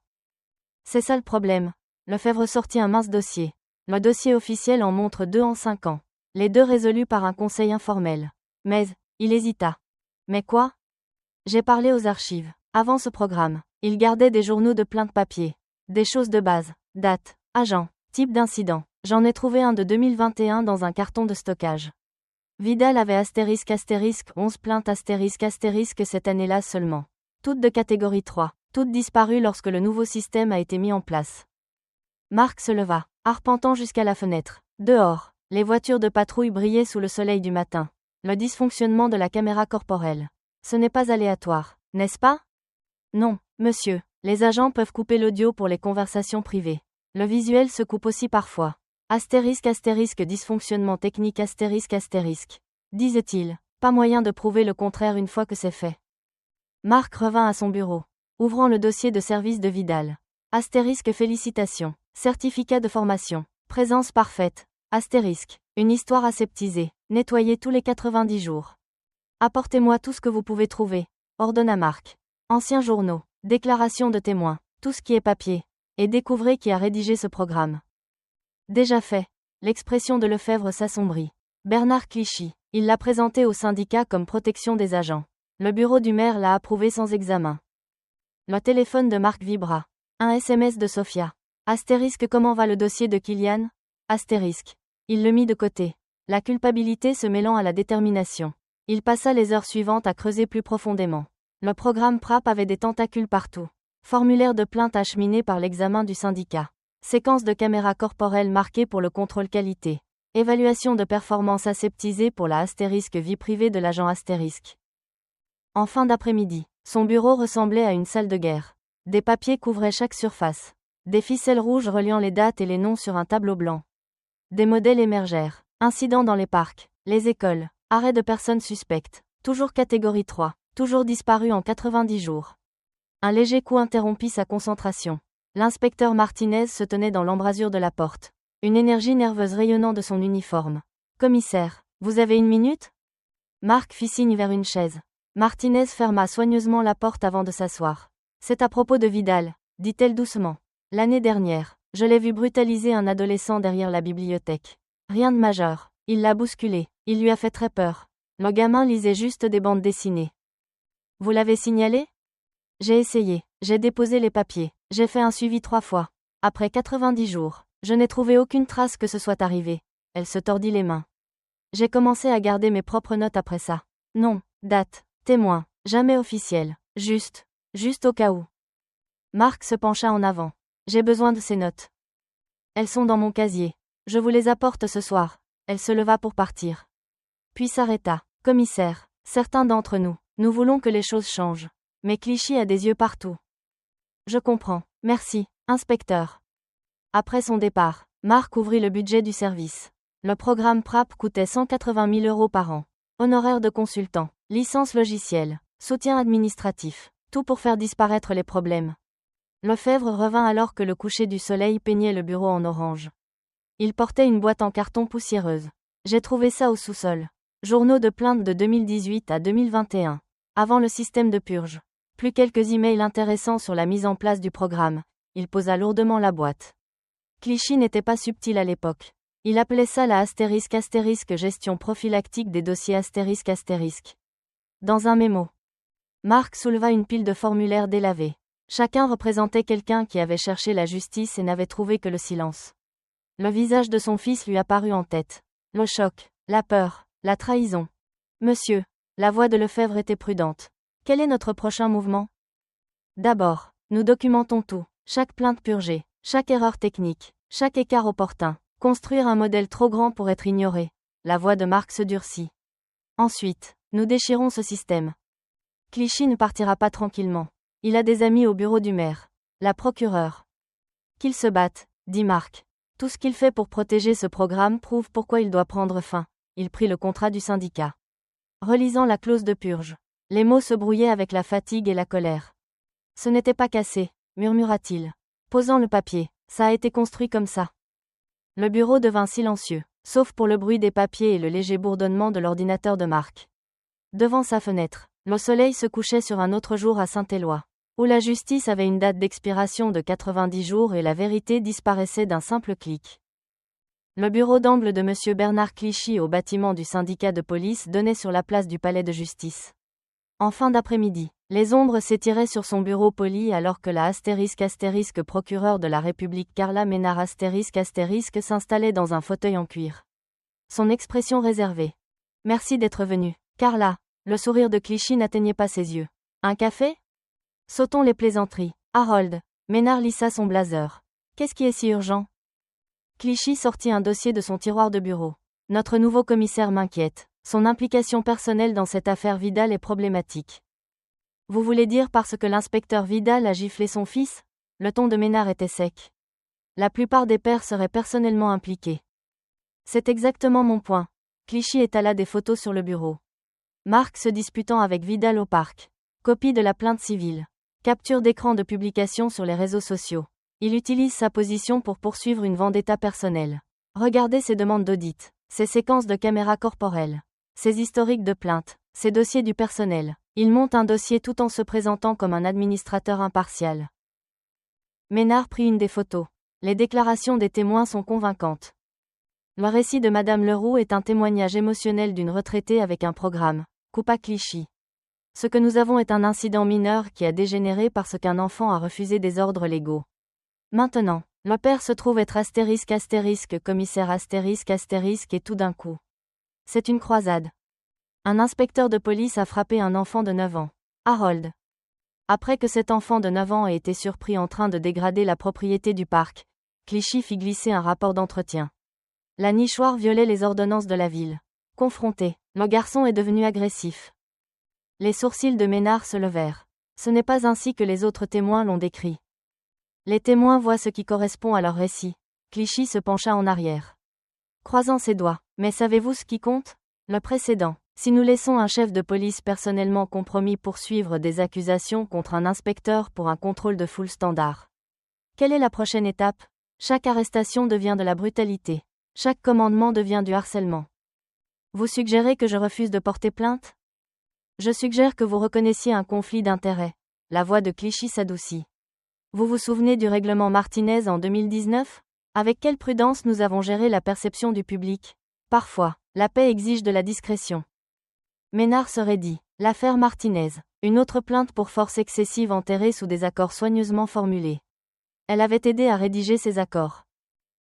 C'est ça le problème. Lefebvre sortit un mince dossier. Le dossier officiel en montre 2 en 5 ans. Les 2 résolus par un conseil informel. Mais, il hésita. Mais quoi? J'ai parlé aux archives. Avant ce programme, il gardait des journaux de plaintes papier. Des choses de base. Date, agent, type d'incident. J'en ai trouvé un de 2021 dans un carton de stockage. Vidal avait * 11 plaintes * cette année-là seulement. Toutes de catégorie 3, toutes disparues lorsque le nouveau système a été mis en place. Marc se leva, arpentant jusqu'à la fenêtre. Dehors, les voitures de patrouille brillaient sous le soleil du matin. Le dysfonctionnement de la caméra corporelle. Ce n'est pas aléatoire, n'est-ce pas? Non, monsieur. Les agents peuvent couper l'audio pour les conversations privées. Le visuel se coupe aussi parfois. * dysfonctionnement technique *. Disait-il, pas moyen de prouver le contraire une fois que c'est fait. Marc revint à son bureau, ouvrant le dossier de service de Vidal. * félicitations, certificat de formation, présence parfaite, * une histoire aseptisée, nettoyée tous les 90 jours. Apportez-moi tout ce que vous pouvez trouver, ordonna Marc. Anciens journaux, déclarations de témoins, tout ce qui est papier, et découvrez qui a rédigé ce programme. Déjà fait. L'expression de Lefebvre s'assombrit. Bernard Clichy. Il l'a présenté au syndicat comme protection des agents. Le bureau du maire l'a approuvé sans examen. Le téléphone de Marc vibra. Un SMS de Sophia. * Comment va le dossier de Kylian? * Il le mit de côté. La culpabilité se mêlant à la détermination. Il passa les heures suivantes à creuser plus profondément. Le programme PRAP avait des tentacules partout. Formulaire de plainte acheminé par l'examen du syndicat. Séquence de caméra corporelle marquée pour le contrôle qualité. Évaluation de performance aseptisée pour la * vie privée de l'agent *. En fin d'après-midi, son bureau ressemblait à une salle de guerre. Des papiers couvraient chaque surface. Des ficelles rouges reliant les dates et les noms sur un tableau blanc. Des modèles émergèrent. Incidents dans les parcs, les écoles, arrêt de personnes suspectes. Toujours catégorie 3, toujours disparu en 90 jours. Un léger coup interrompit sa concentration. L'inspecteur Martinez se tenait dans l'embrasure de la porte. Une énergie nerveuse rayonnant de son uniforme. Commissaire, vous avez 1 minute? Marc fit signe vers une chaise. Martinez ferma soigneusement la porte avant de s'asseoir. C'est à propos de Vidal, dit-elle doucement. L'année dernière, je l'ai vu brutaliser un adolescent derrière la bibliothèque. Rien de majeur. Il l'a bousculé. Il lui a fait très peur. Le gamin lisait juste des bandes dessinées. Vous l'avez signalé? J'ai essayé. J'ai déposé les papiers. J'ai fait un suivi 3 fois. Après 90 jours, je n'ai trouvé aucune trace que ce soit arrivé. Elle se tordit les mains. J'ai commencé à garder mes propres notes après ça. Non, date, témoin, jamais officiel. Juste au cas où. Marc se pencha en avant. J'ai besoin de ces notes. Elles sont dans mon casier. Je vous les apporte ce soir. Elle se leva pour partir. Puis s'arrêta. Commissaire, certains d'entre nous voulons que les choses changent. Mais Clichy a des yeux partout. Je comprends. Merci, inspecteur. Après son départ, Marc ouvrit le budget du service. Le programme PRAP coûtait 180 000 € par an. Honoraires de consultant, licence logicielle, soutien administratif, tout pour faire disparaître les problèmes. Lefebvre revint alors que le coucher du soleil peignait le bureau en orange. Il portait une boîte en carton poussiéreuse. J'ai trouvé ça au sous-sol. Journaux de plainte de 2018 à 2021. Avant le système de purge. Plus quelques emails intéressants sur la mise en place du programme. Il posa lourdement la boîte. Clichy n'était pas subtil à l'époque. Il appelait ça la * gestion prophylactique des dossiers **. Dans un mémo. Marc souleva une pile de formulaires délavés. Chacun représentait quelqu'un qui avait cherché la justice et n'avait trouvé que le silence. Le visage de son fils lui apparut en tête. Le choc, la peur, la trahison. Monsieur, la voix de Lefebvre était prudente. Quel est notre prochain mouvement? D'abord, nous documentons tout, chaque plainte purgée, chaque erreur technique, chaque écart opportun. Construire un modèle trop grand pour être ignoré. La voix de Marc se durcit. Ensuite, nous déchirons ce système. Clichy ne partira pas tranquillement. Il a des amis au bureau du maire. La procureure. Qu'il se batte, dit Marc. Tout ce qu'il fait pour protéger ce programme prouve pourquoi il doit prendre fin. Il prit le contrat du syndicat. Relisant la clause de purge. Les mots se brouillaient avec la fatigue et la colère. Ce n'était pas cassé, murmura-t-il. Posant le papier. Ça a été construit comme ça. Le bureau devint silencieux, sauf pour le bruit des papiers et le léger bourdonnement de l'ordinateur de Marc. Devant sa fenêtre, le soleil se couchait sur un autre jour à Saint-Éloi, où la justice avait une date d'expiration de 90 jours et la vérité disparaissait d'un simple clic. Le bureau d'angle de M. Bernard Clichy au bâtiment du syndicat de police donnait sur la place du palais de justice. En fin d'après-midi, les ombres s'étiraient sur son bureau poli alors que la ** procureure de la République Carla Ménard ** s'installait dans un fauteuil en cuir. Son expression réservée. « Merci d'être venu, Carla ». Le sourire de Clichy n'atteignait pas ses yeux. « Un café ?» Sautons les plaisanteries. Harold. Ménard lissa son blazer. « Qu'est-ce qui est si urgent ?» Clichy sortit un dossier de son tiroir de bureau. « Notre nouveau commissaire m'inquiète. Son implication personnelle dans cette affaire Vidal est problématique. » Vous voulez dire parce que l'inspecteur Vidal a giflé son fils? Le ton de Ménard était sec. La plupart des pères seraient personnellement impliqués. C'est exactement mon point. Clichy étala des photos sur le bureau. Marc se disputant avec Vidal au parc. Copie de la plainte civile. Capture d'écran de publication sur les réseaux sociaux. Il utilise sa position pour poursuivre une vendetta personnelle. Regardez ses demandes d'audit, ses séquences de caméras corporelles, ses historiques de plainte, ses dossiers du personnel. Il monte un dossier tout en se présentant comme un administrateur impartial. Ménard prit une des photos. Les déclarations des témoins sont convaincantes. Le récit de Madame Leroux est un témoignage émotionnel d'une retraitée avec un programme. Coupa Clichy. Ce que nous avons est un incident mineur qui a dégénéré parce qu'un enfant a refusé des ordres légaux. Maintenant, le père se trouve être ** commissaire ** et tout d'un coup. C'est une croisade. Un inspecteur de police a frappé un enfant de 9 ans. Harold. Après que cet enfant de 9 ans ait été surpris en train de dégrader la propriété du parc, Clichy fit glisser un rapport d'entretien. La nichoire violait les ordonnances de la ville. Confronté, le garçon est devenu agressif. Les sourcils de Ménard se levèrent. Ce n'est pas ainsi que les autres témoins l'ont décrit. Les témoins voient ce qui correspond à leur récit. Clichy se pencha en arrière. Croisant ses doigts. Mais savez-vous ce qui compte? Le précédent. Si nous laissons un chef de police personnellement compromis poursuivre des accusations contre un inspecteur pour un contrôle de foule standard. Quelle est la prochaine étape? Chaque arrestation devient de la brutalité. Chaque commandement devient du harcèlement. Vous suggérez que je refuse de porter plainte? Je suggère que vous reconnaissiez un conflit d'intérêts. La voix de Clichy s'adoucit. Vous vous souvenez du règlement Martinez en 2019? Avec quelle prudence nous avons géré la perception du public? Parfois, la paix exige de la discrétion. Ménard se raidit. L'affaire Martinez. Une autre plainte pour force excessive enterrée sous des accords soigneusement formulés. Elle avait aidé à rédiger ces accords.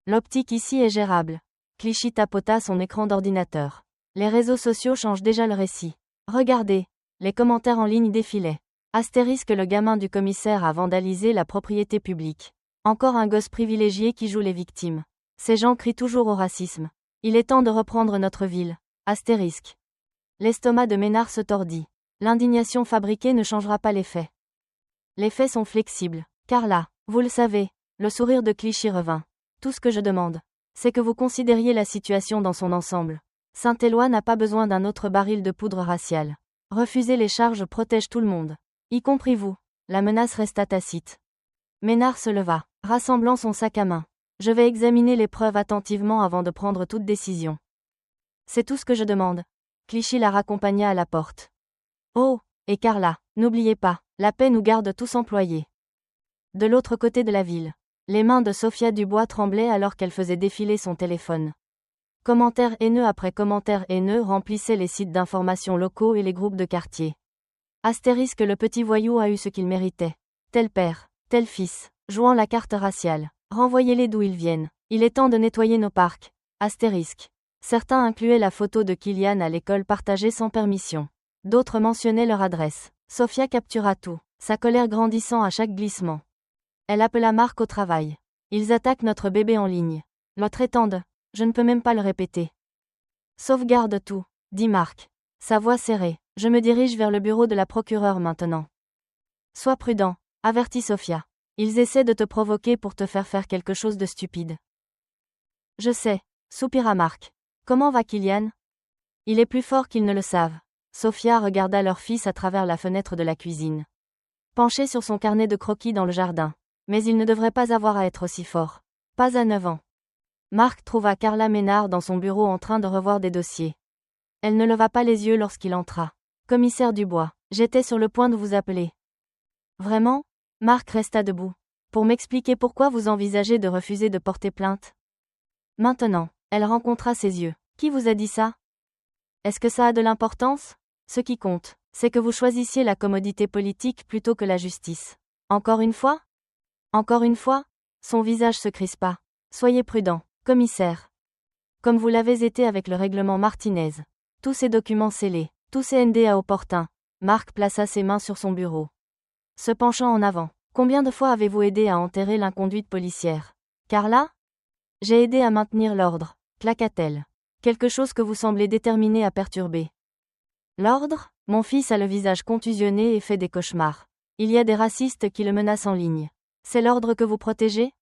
L'optique ici est gérable. Clichy tapota son écran d'ordinateur. Les réseaux sociaux changent déjà le récit. Regardez. Les commentaires en ligne défilaient. Astérisque le gamin du commissaire a vandalisé la propriété publique. Encore un gosse privilégié qui joue les victimes. Ces gens crient toujours au racisme. Il est temps de reprendre notre ville. Astérisque. L'estomac de Ménard se tordit. L'indignation fabriquée ne changera pas les faits. Les faits sont flexibles. Carla, vous le savez, le sourire de Clichy revint. Tout ce que je demande, c'est que vous considériez la situation dans son ensemble. Saint-Éloi n'a pas besoin d'un autre baril de poudre raciale. Refuser les charges protège tout le monde. Y compris vous. La menace resta tacite. Ménard se leva, rassemblant son sac à main. Je vais examiner les preuves attentivement avant de prendre toute décision. C'est tout ce que je demande. Clichy la raccompagna à la porte. Oh, et Carla, n'oubliez pas, la paix nous garde tous employés. De l'autre côté de la ville, les mains de Sophia Dubois tremblaient alors qu'elle faisait défiler son téléphone. Commentaires haineux après commentaires haineux remplissaient les sites d'information locaux et les groupes de quartier. Astérisque le petit voyou a eu ce qu'il méritait. Tel père, tel fils, jouant la carte raciale. Renvoyez-les d'où ils viennent. Il est temps de nettoyer nos parcs. Astérisque. Certains incluaient la photo de Kylian à l'école partagée sans permission. D'autres mentionnaient leur adresse. Sophia captura tout, sa colère grandissant à chaque glissement. Elle appela Mark au travail. Ils attaquent notre bébé en ligne. Le traitant de... Je ne peux même pas le répéter. Sauvegarde tout, dit Mark. Sa voix serrée. Je me dirige vers le bureau de la procureure maintenant. Sois prudent, avertit Sophia. Ils essaient de te provoquer pour te faire quelque chose de stupide. Je sais, soupira Mark. Comment va Kylian? Il est plus fort qu'ils ne le savent. Sophia regarda leur fils à travers la fenêtre de la cuisine. Penché sur son carnet de croquis dans le jardin. Mais il ne devrait pas avoir à être aussi fort. Pas à 9 ans. Mark trouva Carla Ménard dans son bureau en train de revoir des dossiers. Elle ne leva pas les yeux lorsqu'il entra. Commissaire Dubois, j'étais sur le point de vous appeler. Vraiment? Mark resta debout. Pour m'expliquer pourquoi vous envisagez de refuser de porter plainte? Maintenant, elle rencontra ses yeux. Qui vous a dit ça? Est-ce que ça a de l'importance? Ce qui compte, c'est que vous choisissiez la commodité politique plutôt que la justice. Encore une fois? Encore une fois? Son visage se crispa. Soyez prudent, commissaire. Comme vous l'avez été avec le règlement Martinez. Tous ces documents scellés, tous ces NDA opportuns. Mark plaça ses mains sur son bureau. Se penchant en avant. Combien de fois avez-vous aidé à enterrer l'inconduite policière? Carla? J'ai aidé à maintenir l'ordre, claqua-t-elle. Quelque chose que vous semblez déterminé à perturber. L'ordre? Mon fils a le visage contusionné et fait des cauchemars. Il y a des racistes qui le menacent en ligne. C'est l'ordre que vous protégez?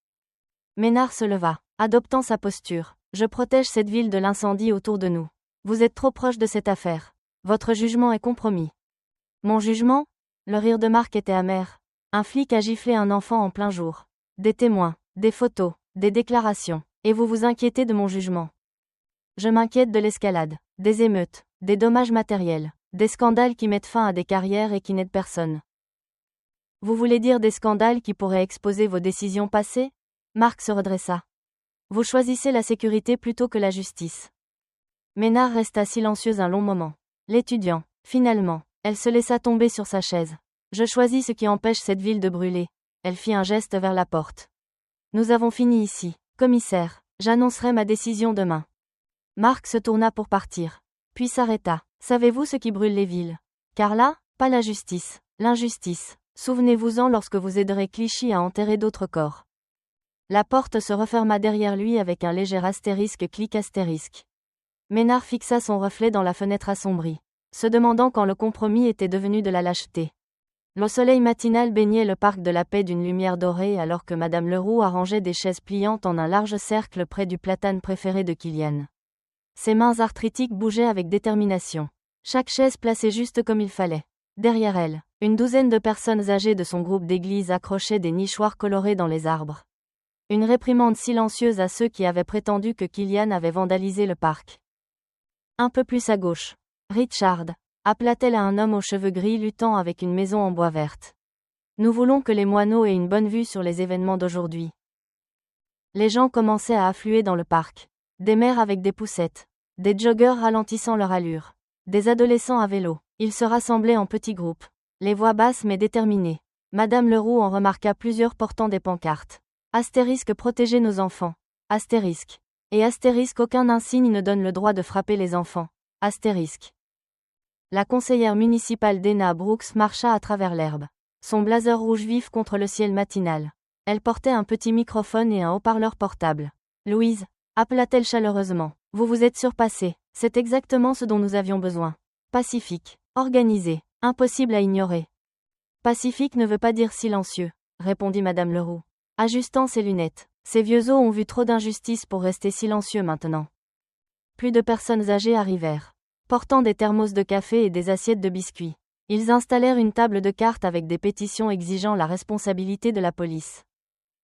Ménard se leva, adoptant sa posture. Je protège cette ville de l'incendie autour de nous. Vous êtes trop proche de cette affaire. Votre jugement est compromis. Mon jugement? Le rire de Mark était amer. Un flic a giflé un enfant en plein jour. Des témoins, des photos, des déclarations. Et vous vous inquiétez de mon jugement. Je m'inquiète de l'escalade, des émeutes, des dommages matériels, des scandales qui mettent fin à des carrières et qui n'aident personne. Vous voulez dire des scandales qui pourraient exposer vos décisions passées? Mark se redressa. Vous choisissez la sécurité plutôt que la justice. Ménard resta silencieuse un long moment. L'étudiant, finalement, elle se laissa tomber sur sa chaise. Je choisis ce qui empêche cette ville de brûler. Elle fit un geste vers la porte. Nous avons fini ici, commissaire. J'annoncerai ma décision demain. Mark se tourna pour partir. Puis s'arrêta. Savez-vous ce qui brûle les villes? Carla? Pas la justice. L'injustice. Souvenez-vous-en lorsque vous aiderez Clichy à enterrer d'autres corps. La porte se referma derrière lui avec un léger astérisque clic astérisque. Ménard fixa son reflet dans la fenêtre assombrie, se demandant quand le compromis était devenu de la lâcheté. Le soleil matinal baignait le parc de la Paix d'une lumière dorée alors que Madame Leroux arrangeait des chaises pliantes en un large cercle près du platane préféré de Kylian. Ses mains arthritiques bougeaient avec détermination. Chaque chaise placée juste comme il fallait. Derrière elle, une douzaine de personnes âgées de son groupe d'église accrochaient des nichoirs colorés dans les arbres. Une réprimande silencieuse à ceux qui avaient prétendu que Kylian avait vandalisé le parc. Un peu plus à gauche. Richard, appela-t-elle à un homme aux cheveux gris luttant avec une maison en bois verte. Nous voulons que les moineaux aient une bonne vue sur les événements d'aujourd'hui. Les gens commençaient à affluer dans le parc. Des mères avec des poussettes. Des joggeurs ralentissant leur allure. Des adolescents à vélo. Ils se rassemblaient en petits groupes. Les voix basses mais déterminées. Madame Leroux en remarqua plusieurs portant des pancartes. Astérisque protéger nos enfants. Astérisque. Et astérisque aucun insigne ne donne le droit de frapper les enfants. Astérisque. La conseillère municipale Dana Brooks marcha à travers l'herbe. Son blazer rouge vif contre le ciel matinal. Elle portait un petit microphone et un haut-parleur portable. Louise, appela-t-elle chaleureusement. Vous vous êtes surpassée. C'est exactement ce dont nous avions besoin. Pacifique. Organisé. Impossible à ignorer. Pacifique ne veut pas dire silencieux, répondit Madame Leroux. Ajustant ses lunettes. Ces vieux os ont vu trop d'injustice pour rester silencieux maintenant. Plus de personnes âgées arrivèrent, portant des thermos de café et des assiettes de biscuits. Ils installèrent une table de cartes avec des pétitions exigeant la responsabilité de la police.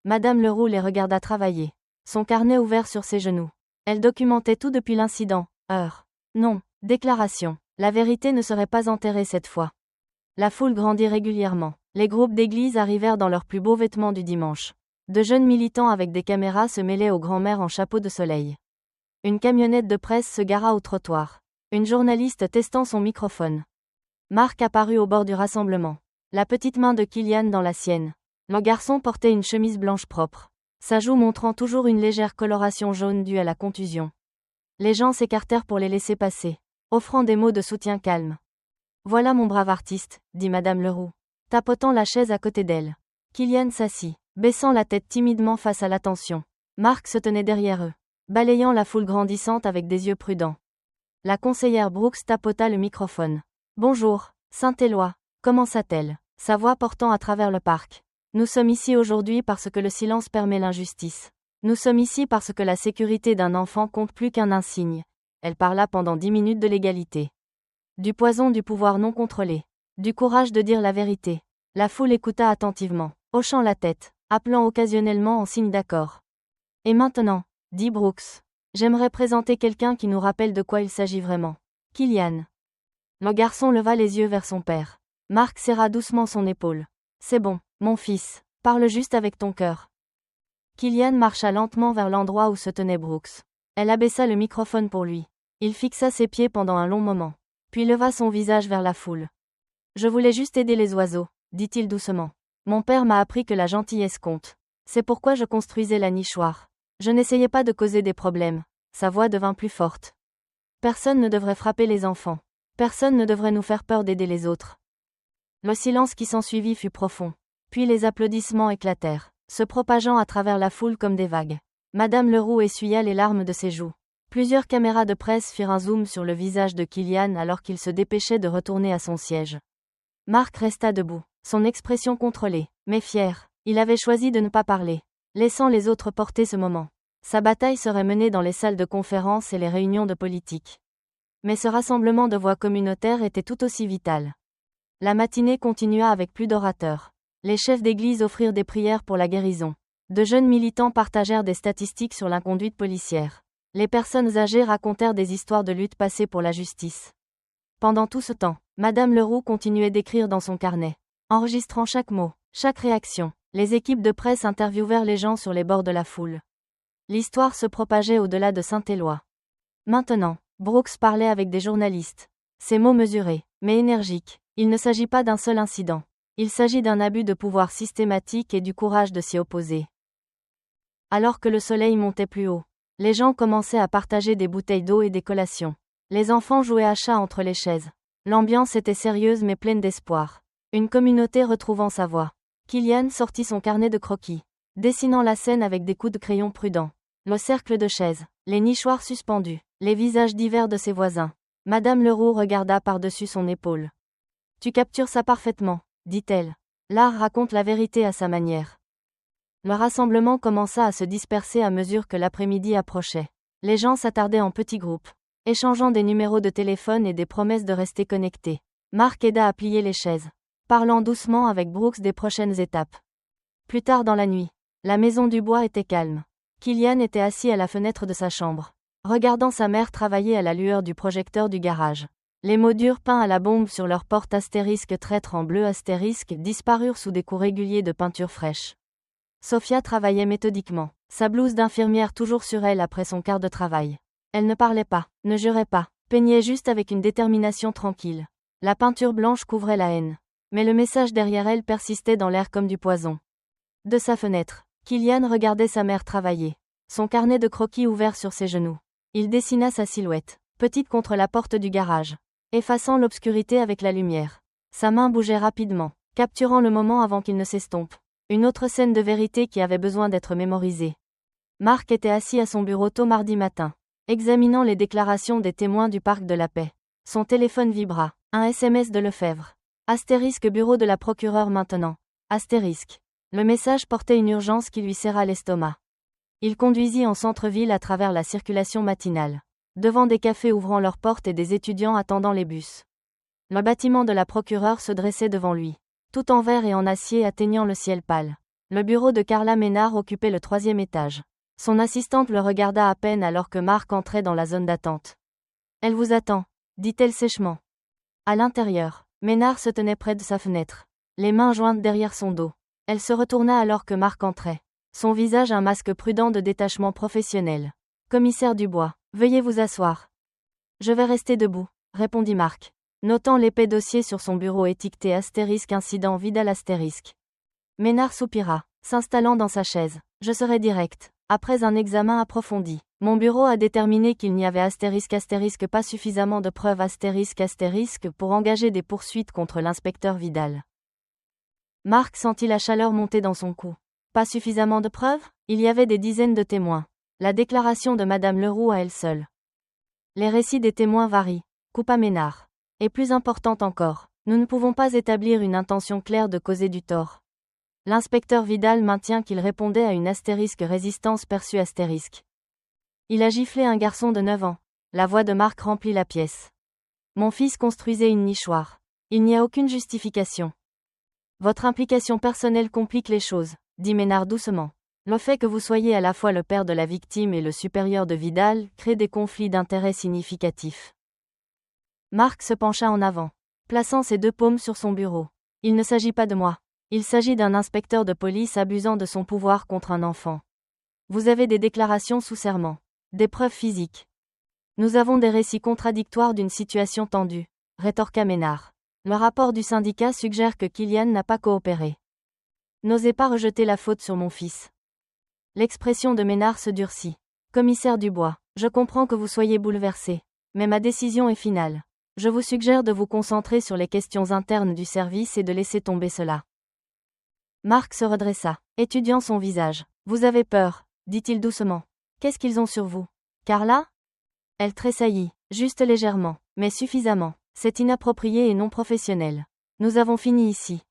Madame Leroux les regarda travailler, son carnet ouvert sur ses genoux. Elle documentait tout depuis l'incident. Heure. Non. Déclaration. La vérité ne serait pas enterrée cette fois. La foule grandit régulièrement. Les groupes d'église arrivèrent dans leurs plus beaux vêtements du dimanche. De jeunes militants avec des caméras se mêlaient aux grands-mères en chapeau de soleil. Une camionnette de presse se gara au trottoir. Une journaliste testant son microphone. Mark apparut au bord du rassemblement. La petite main de Kylian dans la sienne. Le garçon portait une chemise blanche propre. Sa joue montrant toujours une légère coloration jaune due à la contusion. Les gens s'écartèrent pour les laisser passer, offrant des mots de soutien calmes. Voilà mon brave artiste, dit Madame Leroux, tapotant la chaise à côté d'elle. Kylian s'assit, baissant la tête timidement face à l'attention. Marc se tenait derrière eux, balayant la foule grandissante avec des yeux prudents. La conseillère Brooks tapota le microphone. Bonjour, Saint-Éloi, commença-t-elle, sa voix portant à travers le parc. Nous sommes ici aujourd'hui parce que le silence permet l'injustice. Nous sommes ici parce que la sécurité d'un enfant compte plus qu'un insigne. Elle parla pendant 10 minutes de l'égalité. Du poison du pouvoir non contrôlé. Du courage de dire la vérité. La foule écouta attentivement, hochant la tête, appelant occasionnellement en signe d'accord. Et maintenant, dit Brooks, j'aimerais présenter quelqu'un qui nous rappelle de quoi il s'agit vraiment. Kylian. Le garçon leva les yeux vers son père. Marc serra doucement son épaule. C'est bon, mon fils, parle juste avec ton cœur. Kylian marcha lentement vers l'endroit où se tenait Brooks. Elle abaissa le microphone pour lui. Il fixa ses pieds pendant un long moment, puis leva son visage vers la foule. Je voulais juste aider les oiseaux, dit-il doucement. Mon père m'a appris que la gentillesse compte. C'est pourquoi je construisais la nichoire. Je n'essayais pas de causer des problèmes. Sa voix devint plus forte. Personne ne devrait frapper les enfants. Personne ne devrait nous faire peur d'aider les autres. Le silence qui s'ensuivit fut profond. Puis les applaudissements éclatèrent, se propageant à travers la foule comme des vagues. Madame Leroux essuya les larmes de ses joues. Plusieurs caméras de presse firent un zoom sur le visage de Kylian alors qu'il se dépêchait de retourner à son siège. Marc resta debout, son expression contrôlée, mais fière. Il avait choisi de ne pas parler, laissant les autres porter ce moment. Sa bataille serait menée dans les salles de conférence et les réunions de politique. Mais ce rassemblement de voix communautaires était tout aussi vital. La matinée continua avec plus d'orateurs. Les chefs d'église offrirent des prières pour la guérison. De jeunes militants partagèrent des statistiques sur l'inconduite policière. Les personnes âgées racontèrent des histoires de lutte passée pour la justice. Pendant tout ce temps, Madame Leroux continuait d'écrire dans son carnet, enregistrant chaque mot, chaque réaction. Les équipes de presse interviewèrent les gens sur les bords de la foule. L'histoire se propageait au-delà de Saint-Éloi. Maintenant, Brooks parlait avec des journalistes. Ses mots mesurés, mais énergiques. Il ne s'agit pas d'un seul incident. Il s'agit d'un abus de pouvoir systématique et du courage de s'y opposer. Alors que le soleil montait plus haut, les gens commençaient à partager des bouteilles d'eau et des collations. Les enfants jouaient à chat entre les chaises. L'ambiance était sérieuse mais pleine d'espoir. Une communauté retrouvant sa voix. Kylian sortit son carnet de croquis, dessinant la scène avec des coups de crayon prudents. Le cercle de chaises, les nichoirs suspendus, les visages divers de ses voisins. Madame Leroux regarda par-dessus son épaule. Tu captures ça parfaitement, dit-elle. L'art raconte la vérité à sa manière. Le rassemblement commença à se disperser à mesure que l'après-midi approchait. Les gens s'attardaient en petits groupes, échangeant des numéros de téléphone et des promesses de rester connectés. Marc aida à plier les chaises, parlant doucement avec Brooks des prochaines étapes. Plus tard dans la nuit, la maison du bois était calme. Kylian était assis à la fenêtre de sa chambre, regardant sa mère travailler à la lueur du projecteur du garage. Les mots durs peints à la bombe sur leur porte astérisque traître en bleu astérisque disparurent sous des coups réguliers de peinture fraîche. Sophia travaillait méthodiquement, sa blouse d'infirmière toujours sur elle après son quart de travail. Elle ne parlait pas, ne jurait pas, peignait juste avec une détermination tranquille. La peinture blanche couvrait la haine. Mais le message derrière elle persistait dans l'air comme du poison. De sa fenêtre, Kylian regardait sa mère travailler, son carnet de croquis ouvert sur ses genoux. Il dessina sa silhouette, petite contre la porte du garage, effaçant l'obscurité avec la lumière. Sa main bougeait rapidement, capturant le moment avant qu'il ne s'estompe. Une autre scène de vérité qui avait besoin d'être mémorisée. Marc était assis à son bureau tôt mardi matin, examinant les déclarations des témoins du Parc de la Paix. Son téléphone vibra, un SMS de Lefebvre. Astérisque bureau de la procureure maintenant. Astérisque. Le message portait une urgence qui lui serra l'estomac. Il conduisit en centre-ville à travers la circulation matinale, devant des cafés ouvrant leurs portes et des étudiants attendant les bus. Le bâtiment de la procureure se dressait devant lui, tout en verre et en acier atteignant le ciel pâle. Le bureau de Carla Ménard occupait le 3e étage. Son assistante le regarda à peine alors que Marc entrait dans la zone d'attente. « Elle vous attend », dit-elle sèchement. À l'intérieur, Ménard se tenait près de sa fenêtre, les mains jointes derrière son dos. Elle se retourna alors que Marc entrait. Son visage un masque prudent de détachement professionnel. « Commissaire Dubois, veuillez vous asseoir. »« Je vais rester debout », répondit Marc, notant l'épais dossier sur son bureau étiqueté astérisque incident Vidal astérisque. Ménard soupira, s'installant dans sa chaise. « Je serai direct. Après un examen approfondi, mon bureau a déterminé qu'il n'y avait pas suffisamment de preuves pour engager des poursuites contre l'inspecteur Vidal. Marc sentit la chaleur monter dans son cou. Pas suffisamment de preuves? Il y avait des dizaines de témoins. La déclaration de Madame Leroux à elle seule. Les récits des témoins varient. Coupa Ménard. Et plus important encore, nous ne pouvons pas établir une intention claire de causer du tort. L'inspecteur Vidal maintient qu'il répondait à une résistance perçue . Il a giflé un garçon de 9 ans. La voix de Marc remplit la pièce. Mon fils construisait une nichoire. Il n'y a aucune justification. Votre implication personnelle complique les choses, dit Ménard doucement. Le fait que vous soyez à la fois le père de la victime et le supérieur de Vidal crée des conflits d'intérêts significatifs. Marc se pencha en avant, plaçant ses 2 paumes sur son bureau. Il ne s'agit pas de moi. Il s'agit d'un inspecteur de police abusant de son pouvoir contre un enfant. Vous avez des déclarations sous serment. Des preuves physiques. Nous avons des récits contradictoires d'une situation tendue, rétorqua Ménard. Le rapport du syndicat suggère que Kylian n'a pas coopéré. N'osez pas rejeter la faute sur mon fils. L'expression de Ménard se durcit. Commissaire Dubois, je comprends que vous soyez bouleversé. Mais ma décision est finale. Je vous suggère de vous concentrer sur les questions internes du service et de laisser tomber cela. Marc se redressa, étudiant son visage. Vous avez peur, dit-il doucement. Qu'est-ce qu'ils ont sur vous? Carla? Elle tressaillit, juste légèrement, mais suffisamment. C'est inapproprié et non professionnel. Nous avons fini ici.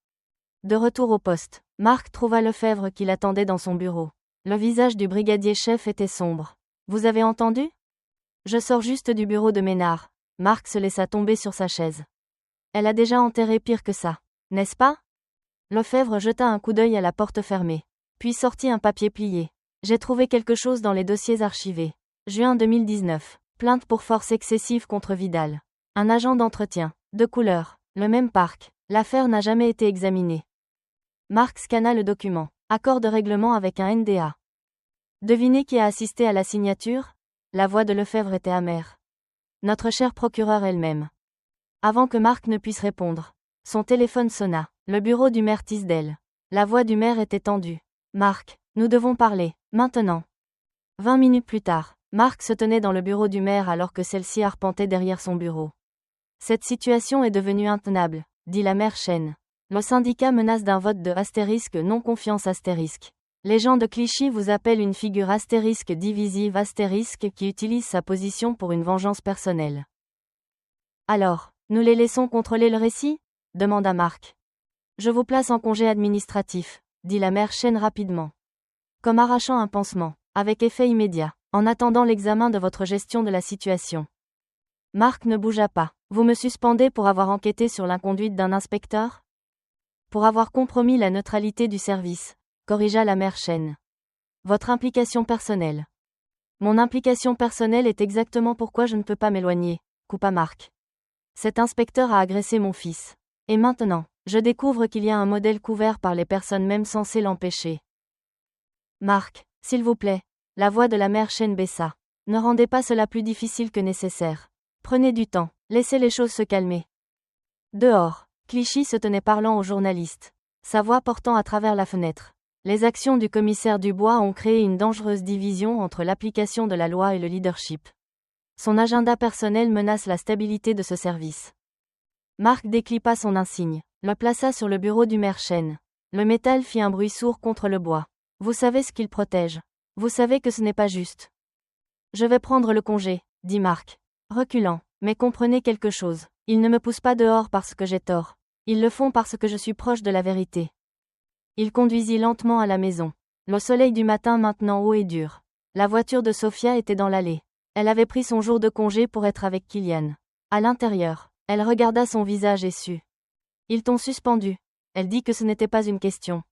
De retour au poste, Marc trouva Lefebvre qui l'attendait dans son bureau. Le visage du brigadier-chef était sombre. Vous avez entendu? Je sors juste du bureau de Ménard. Marc se laissa tomber sur sa chaise. Elle a déjà enterré pire que ça, n'est-ce pas? Lefebvre jeta un coup d'œil à la porte fermée, puis sortit un papier plié. J'ai trouvé quelque chose dans les dossiers archivés. Juin 2019. Plainte pour force excessive contre Vidal. Un agent d'entretien, de couleur, le même parc. L'affaire n'a jamais été examinée. Marc scanna le document. Accord de règlement avec un NDA. Devinez qui a assisté à la signature? La voix de Lefebvre était amère. Notre chère procureure elle-même. Avant que Marc ne puisse répondre, son téléphone sonna. Le bureau du maire Tisdel. La voix du maire était tendue. Marc, nous devons parler, maintenant. 20 minutes plus tard, Marc se tenait dans le bureau du maire alors que celle-ci arpentait derrière son bureau. Cette situation est devenue intenable, dit la mère Chen. Le syndicat menace d'un vote de non-confiance . Les gens de Clichy vous appellent une figure divisive qui utilise sa position pour une vengeance personnelle. Alors, nous les laissons contrôler le récit? Demanda Marc. Je vous place en congé administratif, dit la mère Chen rapidement. Comme arrachant un pansement, avec effet immédiat, en attendant l'examen de votre gestion de la situation. Marc ne bougea pas. Vous me suspendez pour avoir enquêté sur l'inconduite d'un inspecteur? Pour avoir compromis la neutralité du service, corrigea la mère Chen. Votre implication personnelle. Mon implication personnelle est exactement pourquoi je ne peux pas m'éloigner, coupa Marc. Cet inspecteur a agressé mon fils. Et maintenant, je découvre qu'il y a un modèle couvert par les personnes même censées l'empêcher. Marc, s'il vous plaît. La voix de la mère Chen baissa. Ne rendez pas cela plus difficile que nécessaire. Prenez du temps, laissez les choses se calmer. Dehors, Clichy se tenait parlant aux journalistes. Sa voix portant à travers la fenêtre. Les actions du commissaire Dubois ont créé une dangereuse division entre l'application de la loi et le leadership. Son agenda personnel menace la stabilité de ce service. Marc déclipa son insigne, le plaça sur le bureau du maire Chen. Le métal fit un bruit sourd contre le bois. Vous savez ce qu'il protège. Vous savez que ce n'est pas juste. Je vais prendre le congé, dit Marc, reculant. Mais comprenez quelque chose. Ils ne me poussent pas dehors parce que j'ai tort. Ils le font parce que je suis proche de la vérité. Il conduisit lentement à la maison. Le soleil du matin maintenant haut et dur. La voiture de Sophia était dans l'allée. Elle avait pris son jour de congé pour être avec Kylian. À l'intérieur, elle regarda son visage et sut. Ils t'ont suspendu. Elle dit que ce n'était pas une question.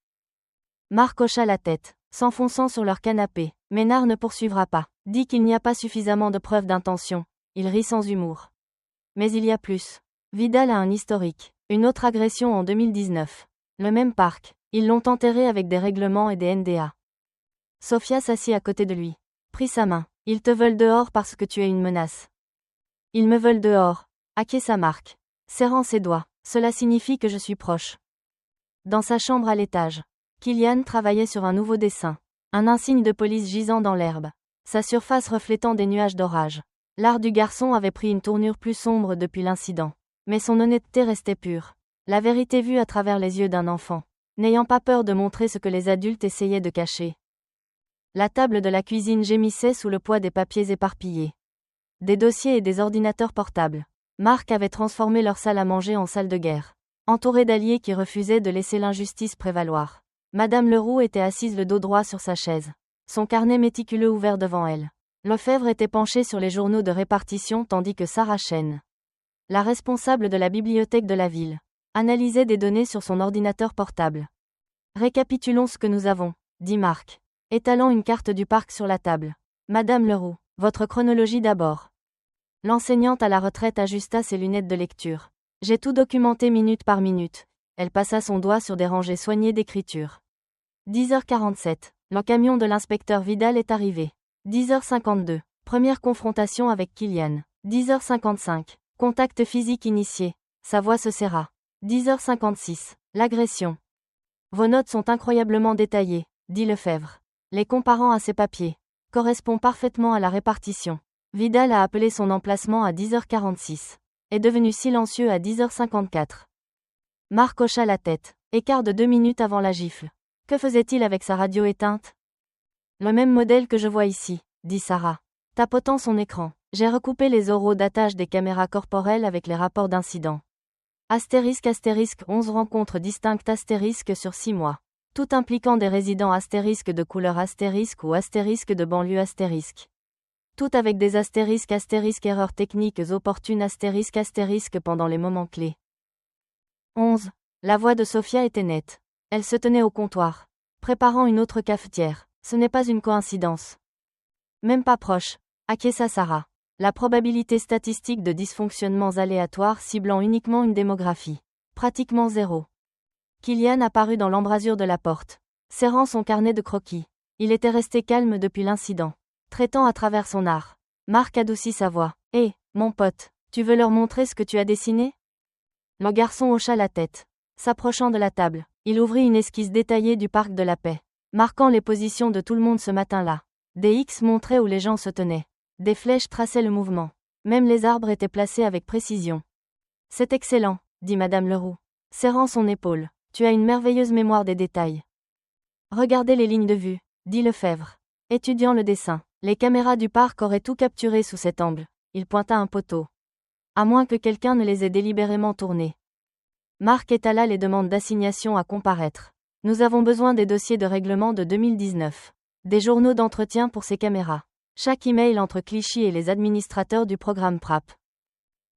Marc hocha la tête, s'enfonçant sur leur canapé. Ménard ne poursuivra pas. Dit qu'il n'y a pas suffisamment de preuves d'intention. Il rit sans humour. Mais il y a plus. Vidal a un historique. Une autre agression en 2019. Le même parc. Ils l'ont enterré avec des règlements et des NDA. Sophia s'assit à côté de lui. Prit sa main. Ils te veulent dehors parce que tu es une menace. Ils me veulent dehors. Acquiesça Marc. Serrant ses doigts. Cela signifie que je suis proche. Dans sa chambre à l'étage. Kylian travaillait sur un nouveau dessin. Un insigne de police gisant dans l'herbe. Sa surface reflétant des nuages d'orage. L'art du garçon avait pris une tournure plus sombre depuis l'incident. Mais son honnêteté restait pure. La vérité vue à travers les yeux d'un enfant. N'ayant pas peur de montrer ce que les adultes essayaient de cacher. La table de la cuisine gémissait sous le poids des papiers éparpillés. Des dossiers et des ordinateurs portables. Marc avait transformé leur salle à manger en salle de guerre. Entourée d'alliés qui refusaient de laisser l'injustice prévaloir. Madame Leroux était assise le dos droit sur sa chaise. Son carnet méticuleux ouvert devant elle. Lefebvre était penché sur les journaux de répartition tandis que Sarah Chen, la responsable de la bibliothèque de la ville, analysait des données sur son ordinateur portable. Récapitulons ce que nous avons, dit Marc, étalant une carte du parc sur la table. Madame Leroux, votre chronologie d'abord. L'enseignante à la retraite ajusta ses lunettes de lecture. J'ai tout documenté minute par minute. Elle passa son doigt sur des rangées soignées d'écriture. 10h47. Le camion de l'inspecteur Vidal est arrivé. 10h52. Première confrontation avec Kylian. 10h55. Contact physique initié. Sa voix se serra. 10h56. L'agression. Vos notes sont incroyablement détaillées, dit Lefebvre. Les comparant à ses papiers. Correspond parfaitement à la répartition. Vidal a appelé son emplacement à 10h46. Est devenu silencieux à 10h54. Marc hocha la tête. Écart de 2 minutes avant la gifle. Que faisait-il avec sa radio éteinte? Le même modèle que je vois ici, dit Sarah, tapotant son écran. J'ai recoupé les oraux d'attache des caméras corporelles avec les rapports d'incident. Astérisque 11 rencontres distinctes sur 6 mois. Tout impliquant des résidents de couleur ou de banlieue Tout avec des erreurs techniques opportunes pendant les moments clés. 11. La voix de Sophia était nette. Elle se tenait au comptoir, préparant une autre cafetière. Ce n'est pas une coïncidence. Même pas proche, acquiesça Sarah. La probabilité statistique de dysfonctionnements aléatoires ciblant uniquement une démographie. Pratiquement zéro. Kylian apparut dans l'embrasure de la porte, serrant son carnet de croquis. Il était resté calme depuis l'incident, traitant à travers son art. Marc adoucit sa voix. « Hé, mon pote, tu veux leur montrer ce que tu as dessiné ?» Le garçon hocha la tête. S'approchant de la table, il ouvrit une esquisse détaillée du parc de la Paix, marquant les positions de tout le monde ce matin-là. Des X montraient où les gens se tenaient. Des flèches traçaient le mouvement. Même les arbres étaient placés avec précision. « C'est excellent, » dit Madame Leroux, serrant son épaule. « Tu as une merveilleuse mémoire des détails. » Regardez les lignes de vue, dit Lefebvre, étudiant le dessin. Les caméras du parc auraient tout capturé sous cet angle. Il pointa un poteau. À moins que quelqu'un ne les ait délibérément tournés. Marc étala les demandes d'assignation à comparaître. Nous avons besoin des dossiers de règlement de 2019. Des journaux d'entretien pour ces caméras. Chaque email entre Clichy et les administrateurs du programme PRAP.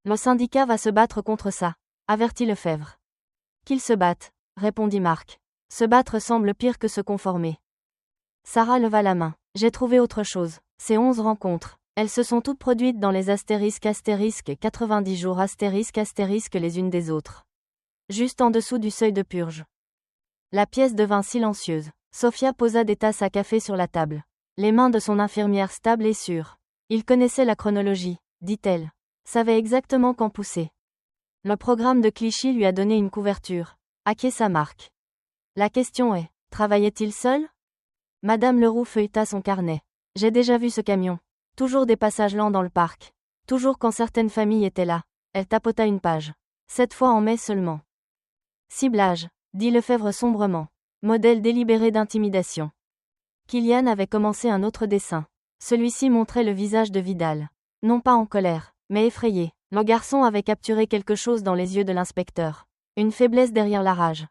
Le syndicat va se battre contre ça, avertit Lefebvre. Qu'ils se battent, répondit Marc. Se battre semble pire que se conformer. Sarah leva la main. J'ai trouvé autre chose. Ces 11 rencontres. Elles se sont toutes produites dans les 90 jours les unes des autres. Juste en dessous du seuil de purge. La pièce devint silencieuse. Sophia posa des tasses à café sur la table. Les mains de son infirmière stables et sûres. Il connaissait la chronologie, dit-elle. Savait exactement quand pousser. Le programme de Clichy lui a donné une couverture. Acquiesça Marc. La question est, travaillait-il seul? Madame Leroux feuilleta son carnet. J'ai déjà vu ce camion. Toujours des passages lents dans le parc. Toujours quand certaines familles étaient là. Elle tapota une page. Cette fois en mai seulement. Ciblage, dit Lefebvre sombrement. Modèle délibéré d'intimidation. Kylian avait commencé un autre dessin. Celui-ci montrait le visage de Vidal. Non pas en colère, mais effrayé. Le garçon avait capturé quelque chose dans les yeux de l'inspecteur. Une faiblesse derrière la rage.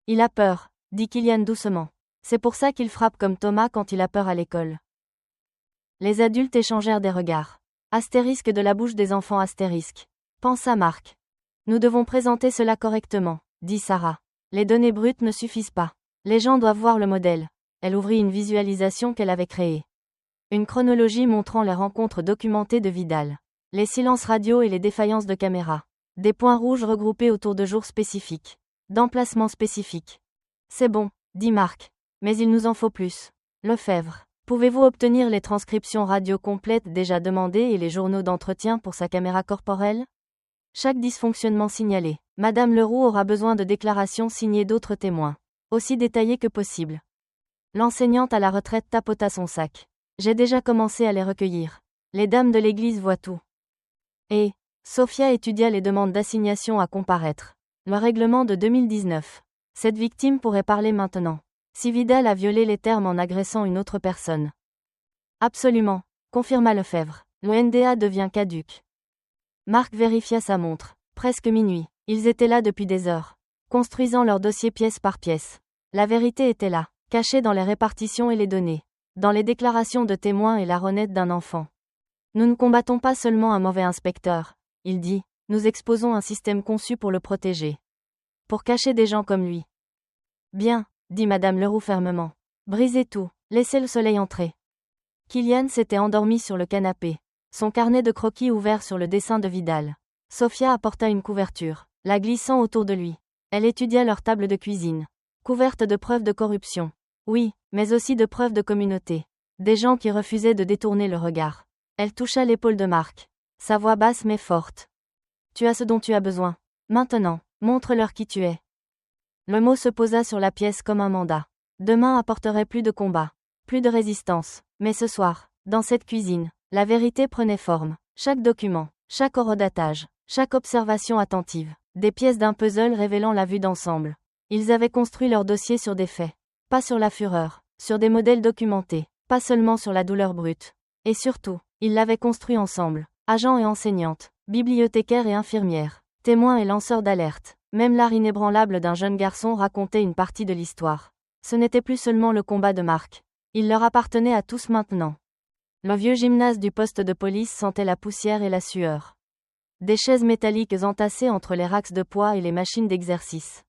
Il a peur, dit Kylian doucement. C'est pour ça qu'il frappe comme Thomas quand il a peur à l'école. Les adultes échangèrent des regards. Astérisque de la bouche des enfants astérisque. Pensa Marc. Nous devons présenter cela correctement, dit Sarah. Les données brutes ne suffisent pas. Les gens doivent voir le modèle. Elle ouvrit une visualisation qu'elle avait créée. Une chronologie montrant les rencontres documentées de Vidal. Les silences radio et les défaillances de caméra. Des points rouges regroupés autour de jours spécifiques. D'emplacements spécifiques. C'est bon, dit Marc. Mais il nous en faut plus. Lefebvre. Pouvez-vous obtenir les transcriptions radio complètes déjà demandées et les journaux d'entretien pour sa caméra corporelle? Chaque dysfonctionnement signalé. Madame Leroux aura besoin de déclarations signées d'autres témoins. Aussi détaillées que possible. L'enseignante à la retraite tapota son sac. J'ai déjà commencé à les recueillir. Les dames de l'église voient tout. Et Sophia étudia les demandes d'assignation à comparaître. Le règlement de 2019. Cette victime pourrait parler maintenant. Si Vidal a violé les termes en agressant une autre personne. Absolument, confirma Lefebvre. Le NDA devient caduc. Marc vérifia sa montre. Presque minuit. Ils étaient là depuis des heures, construisant leur dossier pièce par pièce. La vérité était là, cachée dans les répartitions et les données, dans les déclarations de témoins et la ronnette d'un enfant. Nous ne combattons pas seulement un mauvais inspecteur, il dit, nous exposons un système conçu pour le protéger. Pour cacher des gens comme lui. Bien, dit Madame Leroux fermement. Brisez tout, laissez le soleil entrer. Kylian s'était endormi sur le canapé, son carnet de croquis ouvert sur le dessin de Vidal. Sophia apporta une couverture, la glissant autour de lui. Elle étudia leur table de cuisine, couverte de preuves de corruption. Oui, mais aussi de preuves de communauté. Des gens qui refusaient de détourner le regard. Elle toucha l'épaule de Marc. Sa voix basse mais forte. Tu as ce dont tu as besoin. Maintenant, montre-leur qui tu es. Le mot se posa sur la pièce comme un mandat. Demain apporterait plus de combat, plus de résistance. Mais ce soir, dans cette cuisine, la vérité prenait forme. Chaque document, chaque horodatage, chaque observation attentive. Des pièces d'un puzzle révélant la vue d'ensemble. Ils avaient construit leur dossier sur des faits. Pas sur la fureur, sur des modèles documentés, pas seulement sur la douleur brute. Et surtout, ils l'avaient construit ensemble. Agents et enseignantes, bibliothécaires et infirmières, témoins et lanceurs d'alerte. Même l'art inébranlable d'un jeune garçon racontait une partie de l'histoire. Ce n'était plus seulement le combat de Marc. Il leur appartenait à tous maintenant. Le vieux gymnase du poste de police sentait la poussière et la sueur. Des chaises métalliques entassées entre les racks de poids et les machines d'exercice.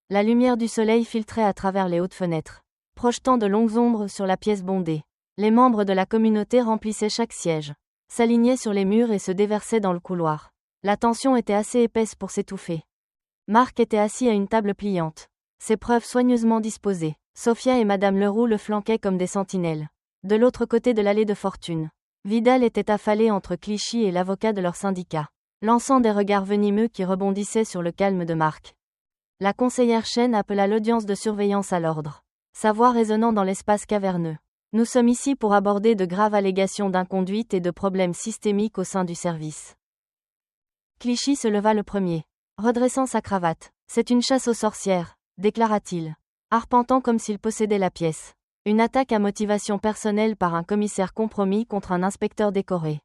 La lumière du soleil filtrait à travers les hautes fenêtres, projetant de longues ombres sur la pièce bondée. Les membres de la communauté remplissaient chaque siège, s'alignaient sur les murs et se déversaient dans le couloir. La tension était assez épaisse pour s'étouffer. Marc était assis à une table pliante, ses preuves soigneusement disposées. Sophia et Madame Leroux le flanquaient comme des sentinelles. De l'autre côté de l'allée de Fortune, Vidal était affalé entre Clichy et l'avocat de leur syndicat, lançant des regards venimeux qui rebondissaient sur le calme de Marc. La conseillère Chen appela l'audience de surveillance à l'ordre, sa voix résonnant dans l'espace caverneux. Nous sommes ici pour aborder de graves allégations d'inconduite et de problèmes systémiques au sein du service. Clichy se leva le premier, redressant sa cravate. C'est une chasse aux sorcières, déclara-t-il, arpentant comme s'il possédait la pièce. Une attaque à motivation personnelle par un commissaire compromis contre un inspecteur décoré.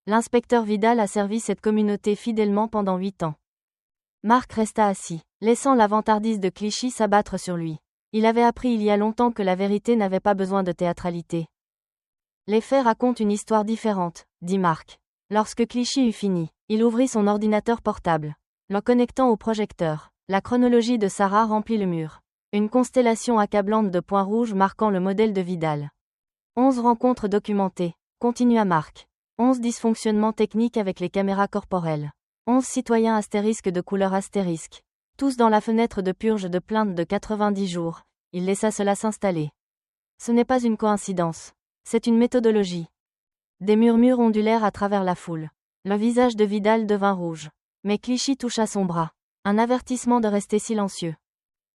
L'inspecteur Vidal a servi cette communauté fidèlement pendant 8 ans. Marc resta assis, laissant la vantardise de Clichy s'abattre sur lui. Il avait appris il y a longtemps que la vérité n'avait pas besoin de théâtralité. Les faits racontent une histoire différente, dit Marc. Lorsque Clichy eut fini, il ouvrit son ordinateur portable, le connectant au projecteur. La chronologie de Sarah remplit le mur. Une constellation accablante de points rouges marquant le modèle de Vidal. 11 rencontres documentées, continua Marc. 11 dysfonctionnements techniques avec les caméras corporelles. 11 citoyens astérisques de couleur astérisque. Tous dans la fenêtre de purge de plainte de 90 jours. Il laissa cela s'installer. Ce n'est pas une coïncidence. C'est une méthodologie. Des murmures ondulèrent à travers la foule. Le visage de Vidal devint rouge. Mais Clichy toucha son bras. Un avertissement de rester silencieux.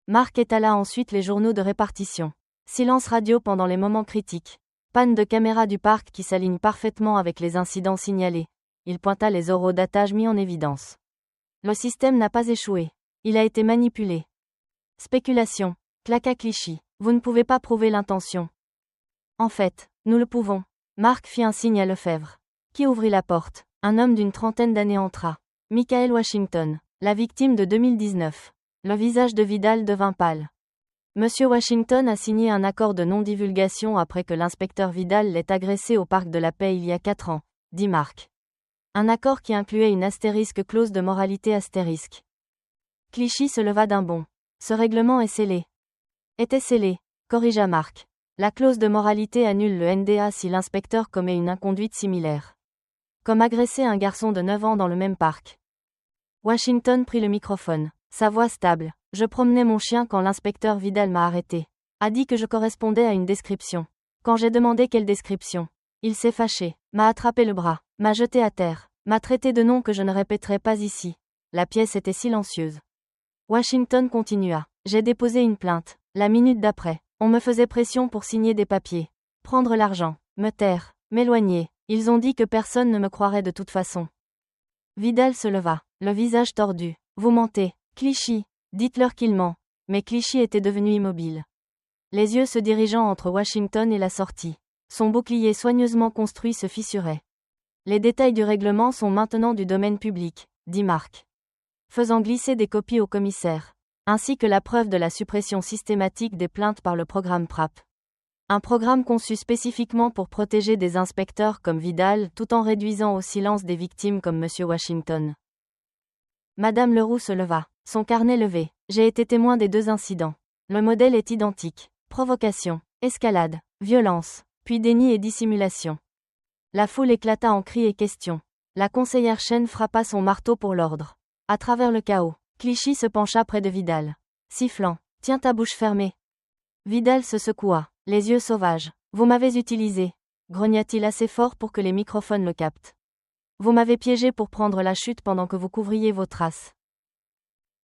Marc étala ensuite les journaux de répartition. Silence radio pendant les moments critiques. Panne de caméra du parc qui s'aligne parfaitement avec les incidents signalés. Il pointa les horodatages mis en évidence. Le système n'a pas échoué. Il a été manipulé. Spéculation, claqua Clichy. Vous ne pouvez pas prouver l'intention. En fait, nous le pouvons. Marc fit un signe à Lefebvre. Qui ouvrit la porte? Un homme d'une trentaine d'années entra. Michael Washington, la victime de 2019. Le visage de Vidal devint pâle. Monsieur Washington a signé un accord de non-divulgation après que l'inspecteur Vidal l'ait agressé au Parc de la Paix il y a 4 ans, dit Marc. Un accord qui incluait une astérisque clause de moralité astérisque. Clichy se leva d'un bond. Ce règlement est scellé. Était scellé, corrigea Marc. La clause de moralité annule le NDA si l'inspecteur commet une inconduite similaire. Comme agresser un garçon de 9 ans dans le même parc. Washington prit le microphone. Sa voix stable. Je promenais mon chien quand l'inspecteur Vidal m'a arrêté. A dit que je correspondais à une description. Quand j'ai demandé quelle description, il s'est fâché, m'a attrapé le bras, m'a jeté à terre, m'a traité de noms que je ne répéterai pas ici. La pièce était silencieuse. Washington continua. J'ai déposé une plainte. La minute d'après, On me faisait pression pour signer des papiers. Prendre l'argent. Me taire. M'éloigner. Ils ont dit que personne ne me croirait de toute façon. Vidal se leva, le visage tordu. Vous mentez. Clichy. Dites-leur qu'il ment. Mais Clichy était devenu immobile. Les yeux se dirigeant entre Washington et la sortie. Son bouclier soigneusement construit se fissurait. Les détails du règlement sont maintenant du domaine public, dit Mark, faisant glisser des copies au commissaire, ainsi que la preuve de la suppression systématique des plaintes par le programme PRAP. Un programme conçu spécifiquement pour protéger des inspecteurs comme Vidal tout en réduisant au silence des victimes comme M. Washington. Madame Leroux se leva, son carnet levé. J'ai été témoin des 2 incidents. Le modèle est identique. Provocation, escalade, violence, puis déni et dissimulation. La foule éclata en cris et questions. La conseillère Chen frappa son marteau pour l'ordre. À travers le chaos, Clichy se pencha près de Vidal, sifflant. Tiens ta bouche fermée. Vidal se secoua, les yeux sauvages. Vous m'avez utilisé, grogna-t-il assez fort pour que les microphones le captent. Vous m'avez piégé pour prendre la chute pendant que vous couvriez vos traces.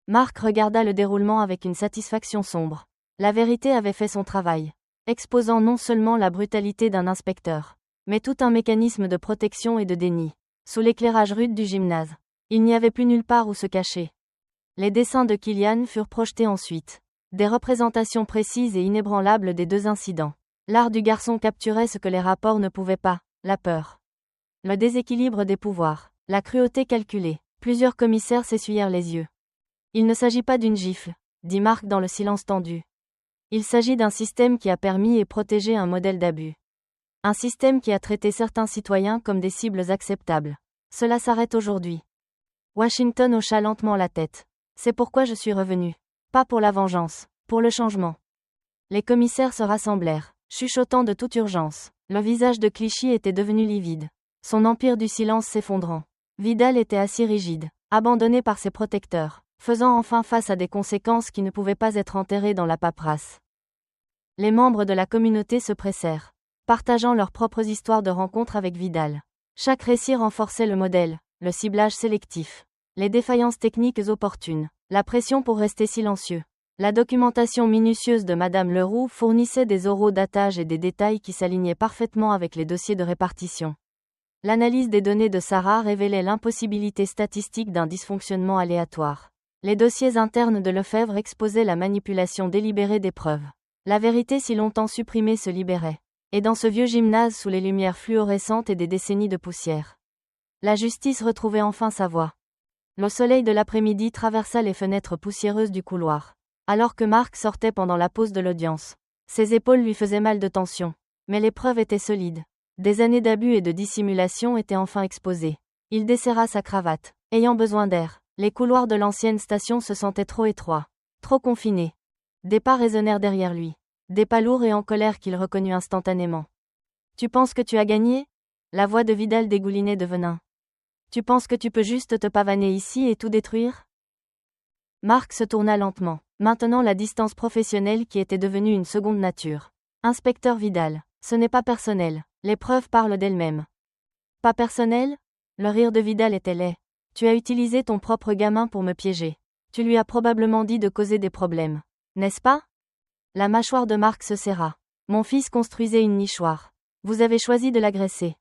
Mark regarda le déroulement avec une satisfaction sombre. La vérité avait fait son travail, exposant non seulement la brutalité d'un inspecteur, mais tout un mécanisme de protection et de déni. Sous l'éclairage rude du gymnase, il n'y avait plus nulle part où se cacher. Les dessins de Killian furent projetés ensuite. Des représentations précises et inébranlables des 2 incidents. L'art du garçon capturait ce que les rapports ne pouvaient pas, la peur. Le déséquilibre des pouvoirs, la cruauté calculée. Plusieurs commissaires s'essuyèrent les yeux. Il ne s'agit pas d'une gifle, dit Mark dans le silence tendu. Il s'agit d'un système qui a permis et protégé un modèle d'abus. Un système qui a traité certains citoyens comme des cibles acceptables. Cela s'arrête aujourd'hui. Washington hocha lentement la tête. C'est pourquoi je suis revenu. Pas pour la vengeance, pour le changement. Les commissaires se rassemblèrent, chuchotant de toute urgence. Le visage de Clichy était devenu livide. Son empire du silence s'effondrant. Vidal était assis rigide, abandonné par ses protecteurs, faisant enfin face à des conséquences qui ne pouvaient pas être enterrées dans la paperasse. Les membres de la communauté se pressèrent, partageant leurs propres histoires de rencontres avec Vidal. Chaque récit renforçait le modèle, le ciblage sélectif, les défaillances techniques opportunes, la pression pour rester silencieux. La documentation minutieuse de Madame Leroux fournissait des oraux datage et des détails qui s'alignaient parfaitement avec les dossiers de répartition. L'analyse des données de Sarah révélait l'impossibilité statistique d'un dysfonctionnement aléatoire. Les dossiers internes de Lefebvre exposaient la manipulation délibérée des preuves. La vérité si longtemps supprimée se libérait. Et dans ce vieux gymnase sous les lumières fluorescentes et des décennies de poussière, la justice retrouvait enfin sa voie. Le soleil de l'après-midi traversa les fenêtres poussiéreuses du couloir. Alors que Mark sortait pendant la pause de l'audience. Ses épaules lui faisaient mal de tension. Mais les preuves étaient solides. Des années d'abus et de dissimulation étaient enfin exposées. Il desserra sa cravate. Ayant besoin d'air, les couloirs de l'ancienne station se sentaient trop étroits. Trop confinés. Des pas résonnèrent derrière lui. Des pas lourds et en colère qu'il reconnut instantanément. Tu penses que tu as gagné ? La voix de Vidal dégoulinait de venin. Tu penses que tu peux juste te pavaner ici et tout détruire ? Mark se tourna lentement, maintenant la distance professionnelle qui était devenue une seconde nature. Inspecteur Vidal, ce n'est pas personnel, les preuves parlent d'elles-mêmes. Pas personnel ? Le rire de Vidal était laid. Tu as utilisé ton propre gamin pour me piéger. Tu lui as probablement dit de causer des problèmes. N'est-ce pas ? La mâchoire de Mark se serra. Mon fils construisait une nichoir. Vous avez choisi de l'agresser.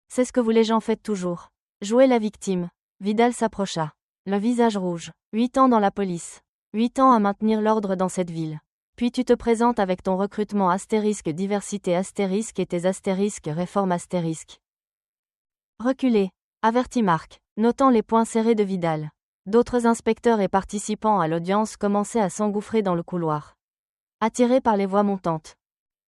C'est ce que vous les gens faites toujours. Jouer la victime. Vidal s'approcha. Le visage rouge. 8 ans dans la police. 8 ans à maintenir l'ordre dans cette ville. Puis tu te présentes avec ton recrutement astérisque diversité astérisque et tes astérisques réforme astérisque. Reculez, avertit Mark, notant les poings serrés de Vidal. D'autres inspecteurs et participants à l'audience commençaient à s'engouffrer dans le couloir. Attirés par les voix montantes.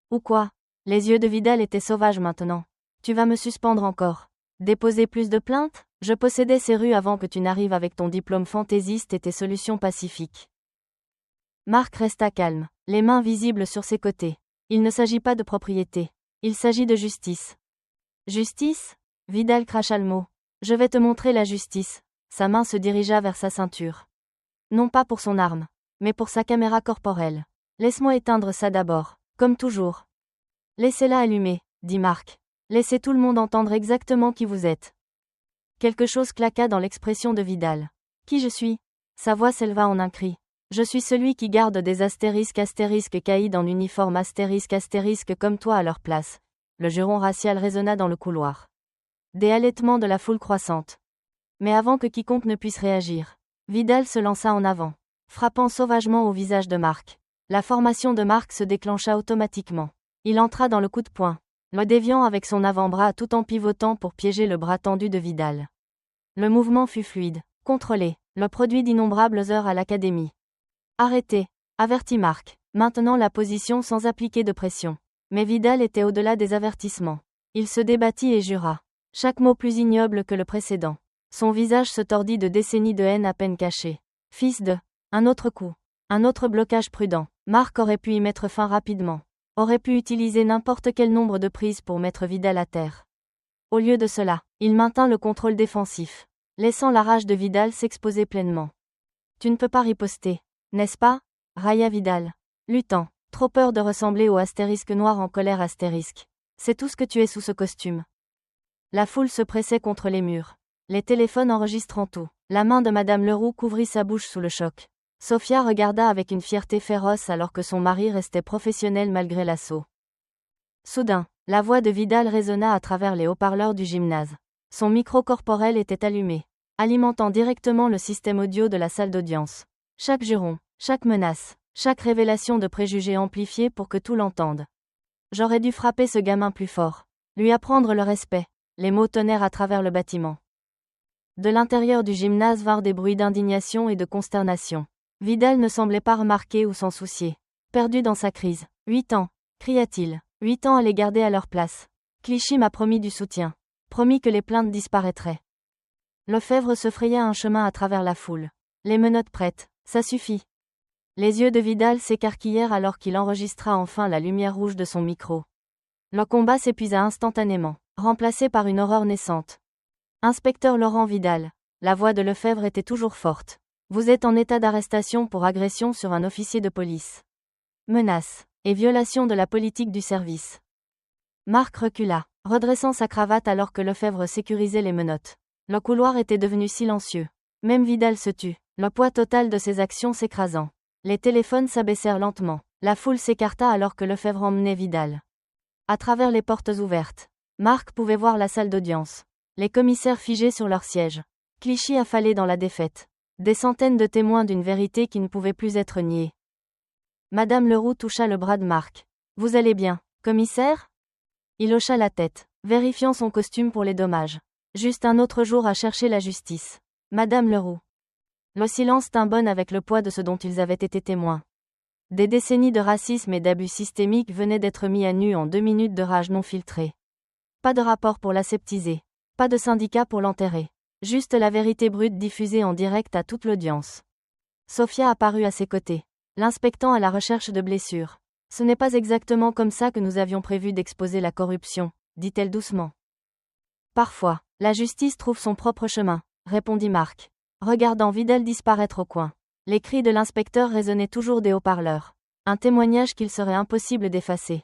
Ou quoi ? Les yeux de Vidal étaient sauvages maintenant. Tu vas me suspendre encore. Déposer plus de plaintes ? Je possédais ces rues avant que tu n'arrives avec ton diplôme fantaisiste et tes solutions pacifiques. Mark resta calme, les mains visibles sur ses côtés. Il ne s'agit pas de propriété. Il s'agit de justice. Justice ? Vidal cracha le mot. Je vais te montrer la justice. Sa main se dirigea vers sa ceinture. Non pas pour son arme, mais pour sa caméra corporelle. Laisse-moi éteindre ça d'abord, comme toujours. Laissez-la allumer, dit Mark. Laissez tout le monde entendre exactement qui vous êtes. Quelque chose claqua dans l'expression de Vidal. Qui je suis ? Sa voix s'éleva en un cri. Je suis celui qui garde des astérisques caïds en uniforme astérisque comme toi à leur place. Le juron racial résonna dans le couloir. Des halètements de la foule croissante. Mais avant que quiconque ne puisse réagir, Vidal se lança en avant, frappant sauvagement au visage de Marc. La formation de Marc se déclencha automatiquement. Il entra dans le coup de poing, le déviant avec son avant-bras tout en pivotant pour piéger le bras tendu de Vidal. Le mouvement fut fluide, contrôlé, le produit d'innombrables heures à l'académie. Arrêtez, avertit Marc, maintenant la position sans appliquer de pression. Mais Vidal était au-delà des avertissements. Il se débattit et jura. Chaque mot plus ignoble que le précédent. Son visage se tordit de décennies de haine à peine cachée. Fils de... Un autre coup. Un autre blocage prudent. Marc aurait pu y mettre fin rapidement. Aurait pu utiliser n'importe quel nombre de prises pour mettre Vidal à terre. Au lieu de cela, il maintint le contrôle défensif, laissant la rage de Vidal s'exposer pleinement. Tu ne peux pas riposter, n'est-ce pas? Railla Vidal. Luttant, trop peur de ressembler au astérisque noir en colère astérisque. C'est tout ce que tu es sous ce costume. La foule se pressait contre les murs, les téléphones enregistrant tout. La main de Madame Leroux couvrit sa bouche sous le choc. Sophia regarda avec une fierté féroce alors que son mari restait professionnel malgré l'assaut. Soudain, la voix de Vidal résonna à travers les haut-parleurs du gymnase. Son micro corporel était allumé, alimentant directement le système audio de la salle d'audience. Chaque juron, chaque menace, chaque révélation de préjugés amplifiée pour que tout l'entende. J'aurais dû frapper ce gamin plus fort, lui apprendre le respect. Les mots tonnèrent à travers le bâtiment. De l'intérieur du gymnase vinrent des bruits d'indignation et de consternation. Vidal ne semblait pas remarquer ou s'en soucier. Perdu dans sa crise. 8 ans, cria-t-il. 8 ans à les garder à leur place. Clichy m'a promis du soutien. Promis que les plaintes disparaîtraient. Lefebvre se fraya un chemin à travers la foule. Les menottes prêtes, ça suffit. Les yeux de Vidal s'écarquillèrent alors qu'il enregistra enfin la lumière rouge de son micro. Le combat s'épuisa instantanément, remplacé par une horreur naissante. Inspecteur Laurent Vidal. La voix de Lefebvre était toujours forte. Vous êtes en état d'arrestation pour agression sur un officier de police. Menace et violation de la politique du service. Marc recula, redressant sa cravate alors que Lefebvre sécurisait les menottes. Le couloir était devenu silencieux. Même Vidal se tut, le poids total de ses actions s'écrasant. Les téléphones s'abaissèrent lentement. La foule s'écarta alors que Lefebvre emmenait Vidal. À travers les portes ouvertes, Marc pouvait voir la salle d'audience. Les commissaires figés sur leur siège. Clichy affalé dans la défaite. Des centaines de témoins d'une vérité qui ne pouvait plus être niée. Madame Leroux toucha le bras de Marc. Vous allez bien, commissaire? Il hocha la tête, vérifiant son costume pour les dommages. Juste un autre jour à chercher la justice. Madame Leroux. Le silence tint bon avec le poids de ce dont ils avaient été témoins. Des décennies de racisme et d'abus systémiques venaient d'être mis à nu en 2 minutes de rage non filtrée. Pas de rapport pour l'aseptiser. Pas de syndicat pour l'enterrer. Juste la vérité brute diffusée en direct à toute l'audience. Sophia apparut à ses côtés, l'inspectant à la recherche de blessures. Ce n'est pas exactement comme ça que nous avions prévu d'exposer la corruption, dit-elle doucement. Parfois, la justice trouve son propre chemin, répondit Marc, regardant Vidal disparaître au coin. Les cris de l'inspecteur résonnaient toujours des haut-parleurs. Un témoignage qu'il serait impossible d'effacer.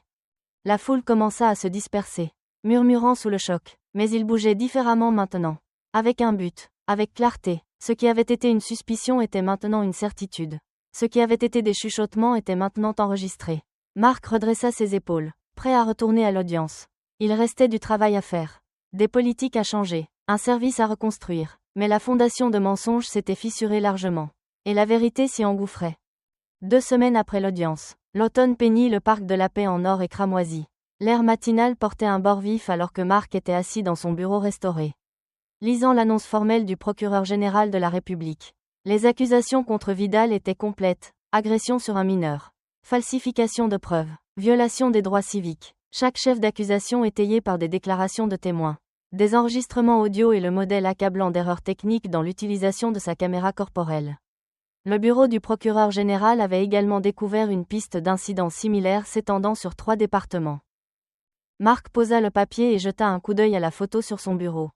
La foule commença à se disperser, murmurant sous le choc, mais il bougeait différemment maintenant. Avec un but, avec clarté. Ce qui avait été une suspicion était maintenant une certitude. Ce qui avait été des chuchotements était maintenant enregistré. Marc redressa ses épaules, prêt à retourner à l'audience. Il restait du travail à faire. Des politiques à changer, un service à reconstruire. Mais la fondation de mensonges s'était fissurée largement. Et la vérité s'y engouffrait. 2 semaines après l'audience, l'automne peignit le parc de la Paix en or et cramoisi. L'air matinal portait un bord vif alors que Marc était assis dans son bureau restauré, lisant l'annonce formelle du procureur général de la République. Les accusations contre Vidal étaient complètes. Agression sur un mineur. Falsification de preuves. Violation des droits civiques. Chaque chef d'accusation étayé par des déclarations de témoins. Des enregistrements audio et le modèle accablant d'erreurs techniques dans l'utilisation de sa caméra corporelle. Le bureau du procureur général avait également découvert une piste d'incidents similaires s'étendant sur 3 départements. Marc posa le papier et jeta un coup d'œil à la photo sur son bureau.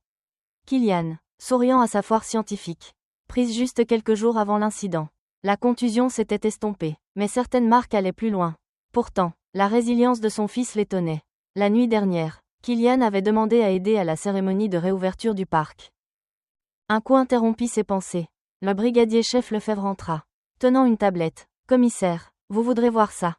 Kylian, souriant à sa foire scientifique. Prise juste quelques jours avant l'incident. La contusion s'était estompée, mais certaines marques allaient plus loin. Pourtant, la résilience de son fils l'étonnait. La nuit dernière, Kylian avait demandé à aider à la cérémonie de réouverture du parc. Un coup interrompit ses pensées. Le brigadier-chef Lefebvre entra. tenant une tablette. Commissaire, vous voudrez voir ça.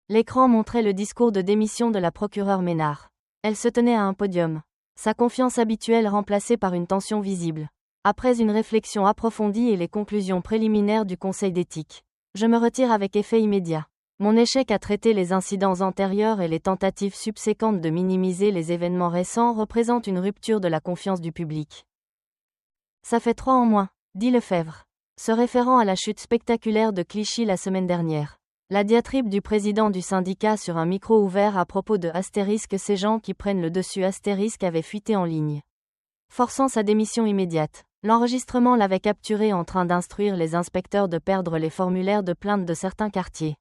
L'écran montrait le discours de démission de la procureure Ménard. Elle se tenait à un podium. Sa confiance habituelle remplacée par une tension visible. Après une réflexion approfondie et les conclusions préliminaires du Conseil d'éthique, je me retire avec effet immédiat. Mon échec à traiter les incidents antérieurs et les tentatives subséquentes de minimiser les événements récents représentent une rupture de la confiance du public. Ça fait 3 en moins, dit Lefebvre, se référant à la chute spectaculaire de Clichy la semaine dernière. La diatribe du président du syndicat sur un micro ouvert à propos de * ces gens qui prennent le dessus * avait fuité en ligne. Forçant sa démission immédiate, l'enregistrement l'avait capturé en train d'instruire les inspecteurs de perdre les formulaires de plainte de certains quartiers.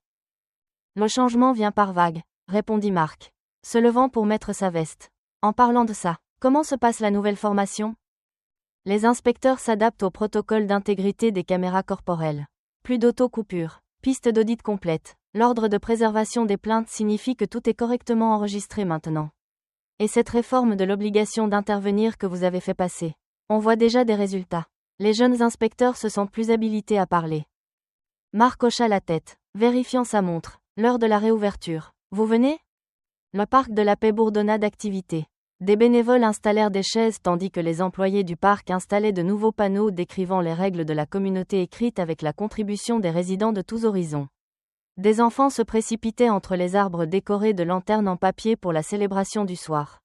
Le changement vient par vagues, répondit Marc, se levant pour mettre sa veste. En parlant de ça, comment se passe la nouvelle formation? Les inspecteurs s'adaptent au protocole d'intégrité des caméras corporelles. Plus d'auto-coupure, piste d'audit complète. L'ordre de préservation des plaintes signifie que tout est correctement enregistré maintenant. Et cette réforme de l'obligation d'intervenir que vous avez fait passer, on voit déjà des résultats. Les jeunes inspecteurs se sentent plus habilités à parler. Marc hocha la tête, vérifiant sa montre. L'heure de la réouverture. Vous venez? Le parc de la Paix bourdonna d'activité. Des bénévoles installèrent des chaises tandis que les employés du parc installaient de nouveaux panneaux décrivant les règles de la communauté écrites avec la contribution des résidents de tous horizons. Des enfants se précipitaient entre les arbres décorés de lanternes en papier pour la célébration du soir.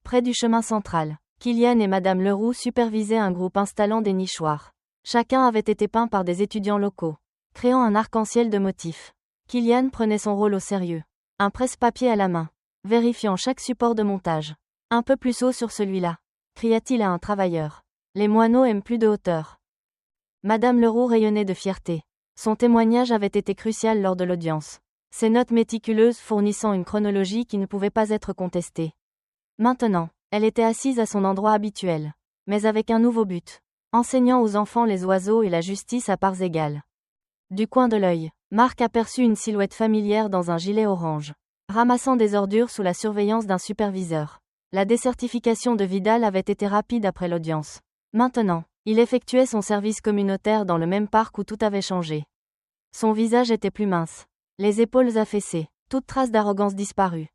Près du chemin central, Kylian et Madame Leroux supervisaient un groupe installant des nichoirs. Chacun avait été peint par des étudiants locaux, créant un arc-en-ciel de motifs. Kylian prenait son rôle au sérieux. Un presse-papier à la main, vérifiant chaque support de montage. Un peu plus haut sur celui-là, cria-t-il à un travailleur. Les moineaux aiment plus de hauteur. Madame Leroux rayonnait de fierté. Son témoignage avait été crucial lors de l'audience. Ses notes méticuleuses fournissant une chronologie qui ne pouvait pas être contestée. Maintenant, elle était assise à son endroit habituel, mais avec un nouveau but. Enseignant aux enfants les oiseaux et la justice à parts égales. Du coin de l'œil, Marc aperçut une silhouette familière dans un gilet orange, ramassant des ordures sous la surveillance d'un superviseur. La décertification de Vidal avait été rapide après l'audience. Maintenant, il effectuait son service communautaire dans le même parc où tout avait changé. Son visage était plus mince, les épaules affaissées, toute trace d'arrogance disparue.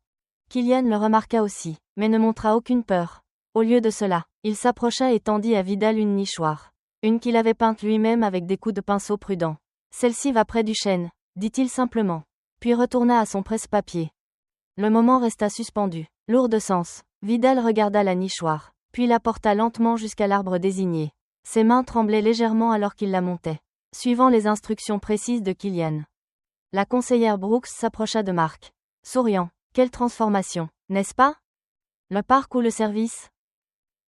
Kylian le remarqua aussi, mais ne montra aucune peur. Au lieu de cela, il s'approcha et tendit à Vidal une nichoir. Une qu'il avait peinte lui-même avec des coups de pinceau prudents. Celle-ci va près du chêne, dit-il simplement, puis retourna à son presse-papier. Le moment resta suspendu, lourd de sens. Vidal regarda la nichoir, puis la porta lentement jusqu'à l'arbre désigné. Ses mains tremblaient légèrement alors qu'il la montait, suivant les instructions précises de Kylian. La conseillère Brooks s'approcha de Marc, souriant. Quelle transformation, n'est-ce pas? Le parc ou le service?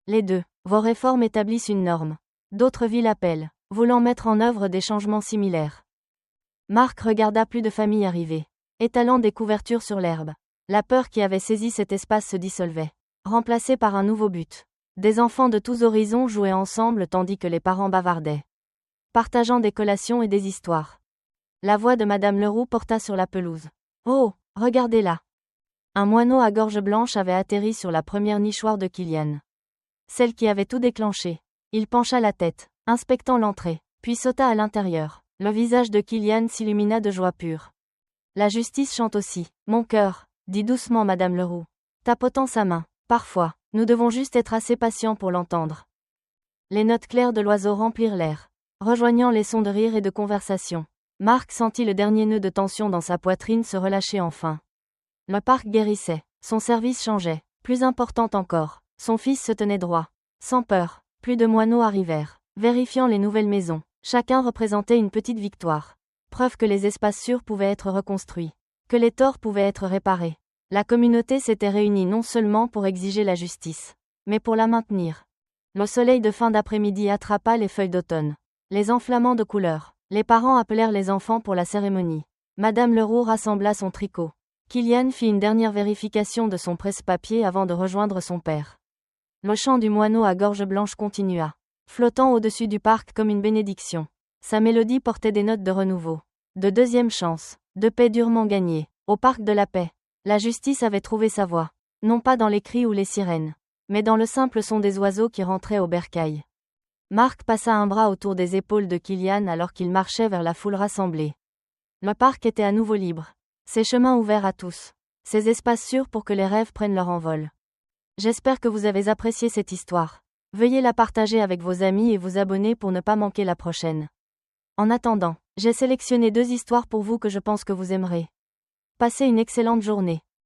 Les deux. Vos réformes établissent une norme. D'autres villes appellent, voulant mettre en œuvre des changements similaires. Marc regarda plus de familles arriver, étalant des couvertures sur l'herbe. La peur qui avait saisi cet espace se dissolvait, remplacée par un nouveau but. Des enfants de tous horizons jouaient ensemble tandis que les parents bavardaient, partageant des collations et des histoires. La voix de Madame Leroux porta sur la pelouse. Oh, regardez-la! Un moineau à gorge blanche avait atterri sur la première nichoir de Kylian. Celle qui avait tout déclenché. Il pencha la tête, inspectant l'entrée, puis sauta à l'intérieur. Le visage de Kylian s'illumina de joie pure. La justice chante aussi. Mon cœur, dit doucement Madame Leroux, tapotant sa main. Parfois, nous devons juste être assez patients pour l'entendre. Les notes claires de l'oiseau remplirent l'air, rejoignant les sons de rire et de conversation. Marc sentit le dernier nœud de tension dans sa poitrine se relâcher enfin. Le parc guérissait, son service changeait, plus important encore, son fils se tenait droit. Sans peur, plus de moineaux arrivèrent, vérifiant les nouvelles maisons. Chacun représentait une petite victoire. Preuve que les espaces sûrs pouvaient être reconstruits, que les torts pouvaient être réparés. La communauté s'était réunie non seulement pour exiger la justice, mais pour la maintenir. Le soleil de fin d'après-midi attrapa les feuilles d'automne, les enflammant de couleurs. Les parents appelèrent les enfants pour la cérémonie. Madame Leroux rassembla son tricot. Kylian fit une dernière vérification de son presse-papier avant de rejoindre son père. Le chant du moineau à gorge blanche continua, flottant au-dessus du parc comme une bénédiction. Sa mélodie portait des notes de renouveau, de deuxième chance, de paix durement gagnée. Au parc de la paix, la justice avait trouvé sa voie, non pas dans les cris ou les sirènes, mais dans le simple son des oiseaux qui rentraient au bercail. Marc passa un bras autour des épaules de Kylian alors qu'il marchait vers la foule rassemblée. Le parc était à nouveau libre. Ses chemins ouverts à tous. Ses espaces sûrs pour que les rêves prennent leur envol. J'espère que vous avez apprécié cette histoire. Veuillez la partager avec vos amis et vous abonner pour ne pas manquer la prochaine. En attendant, j'ai sélectionné 2 histoires pour vous que je pense que vous aimerez. Passez une excellente journée.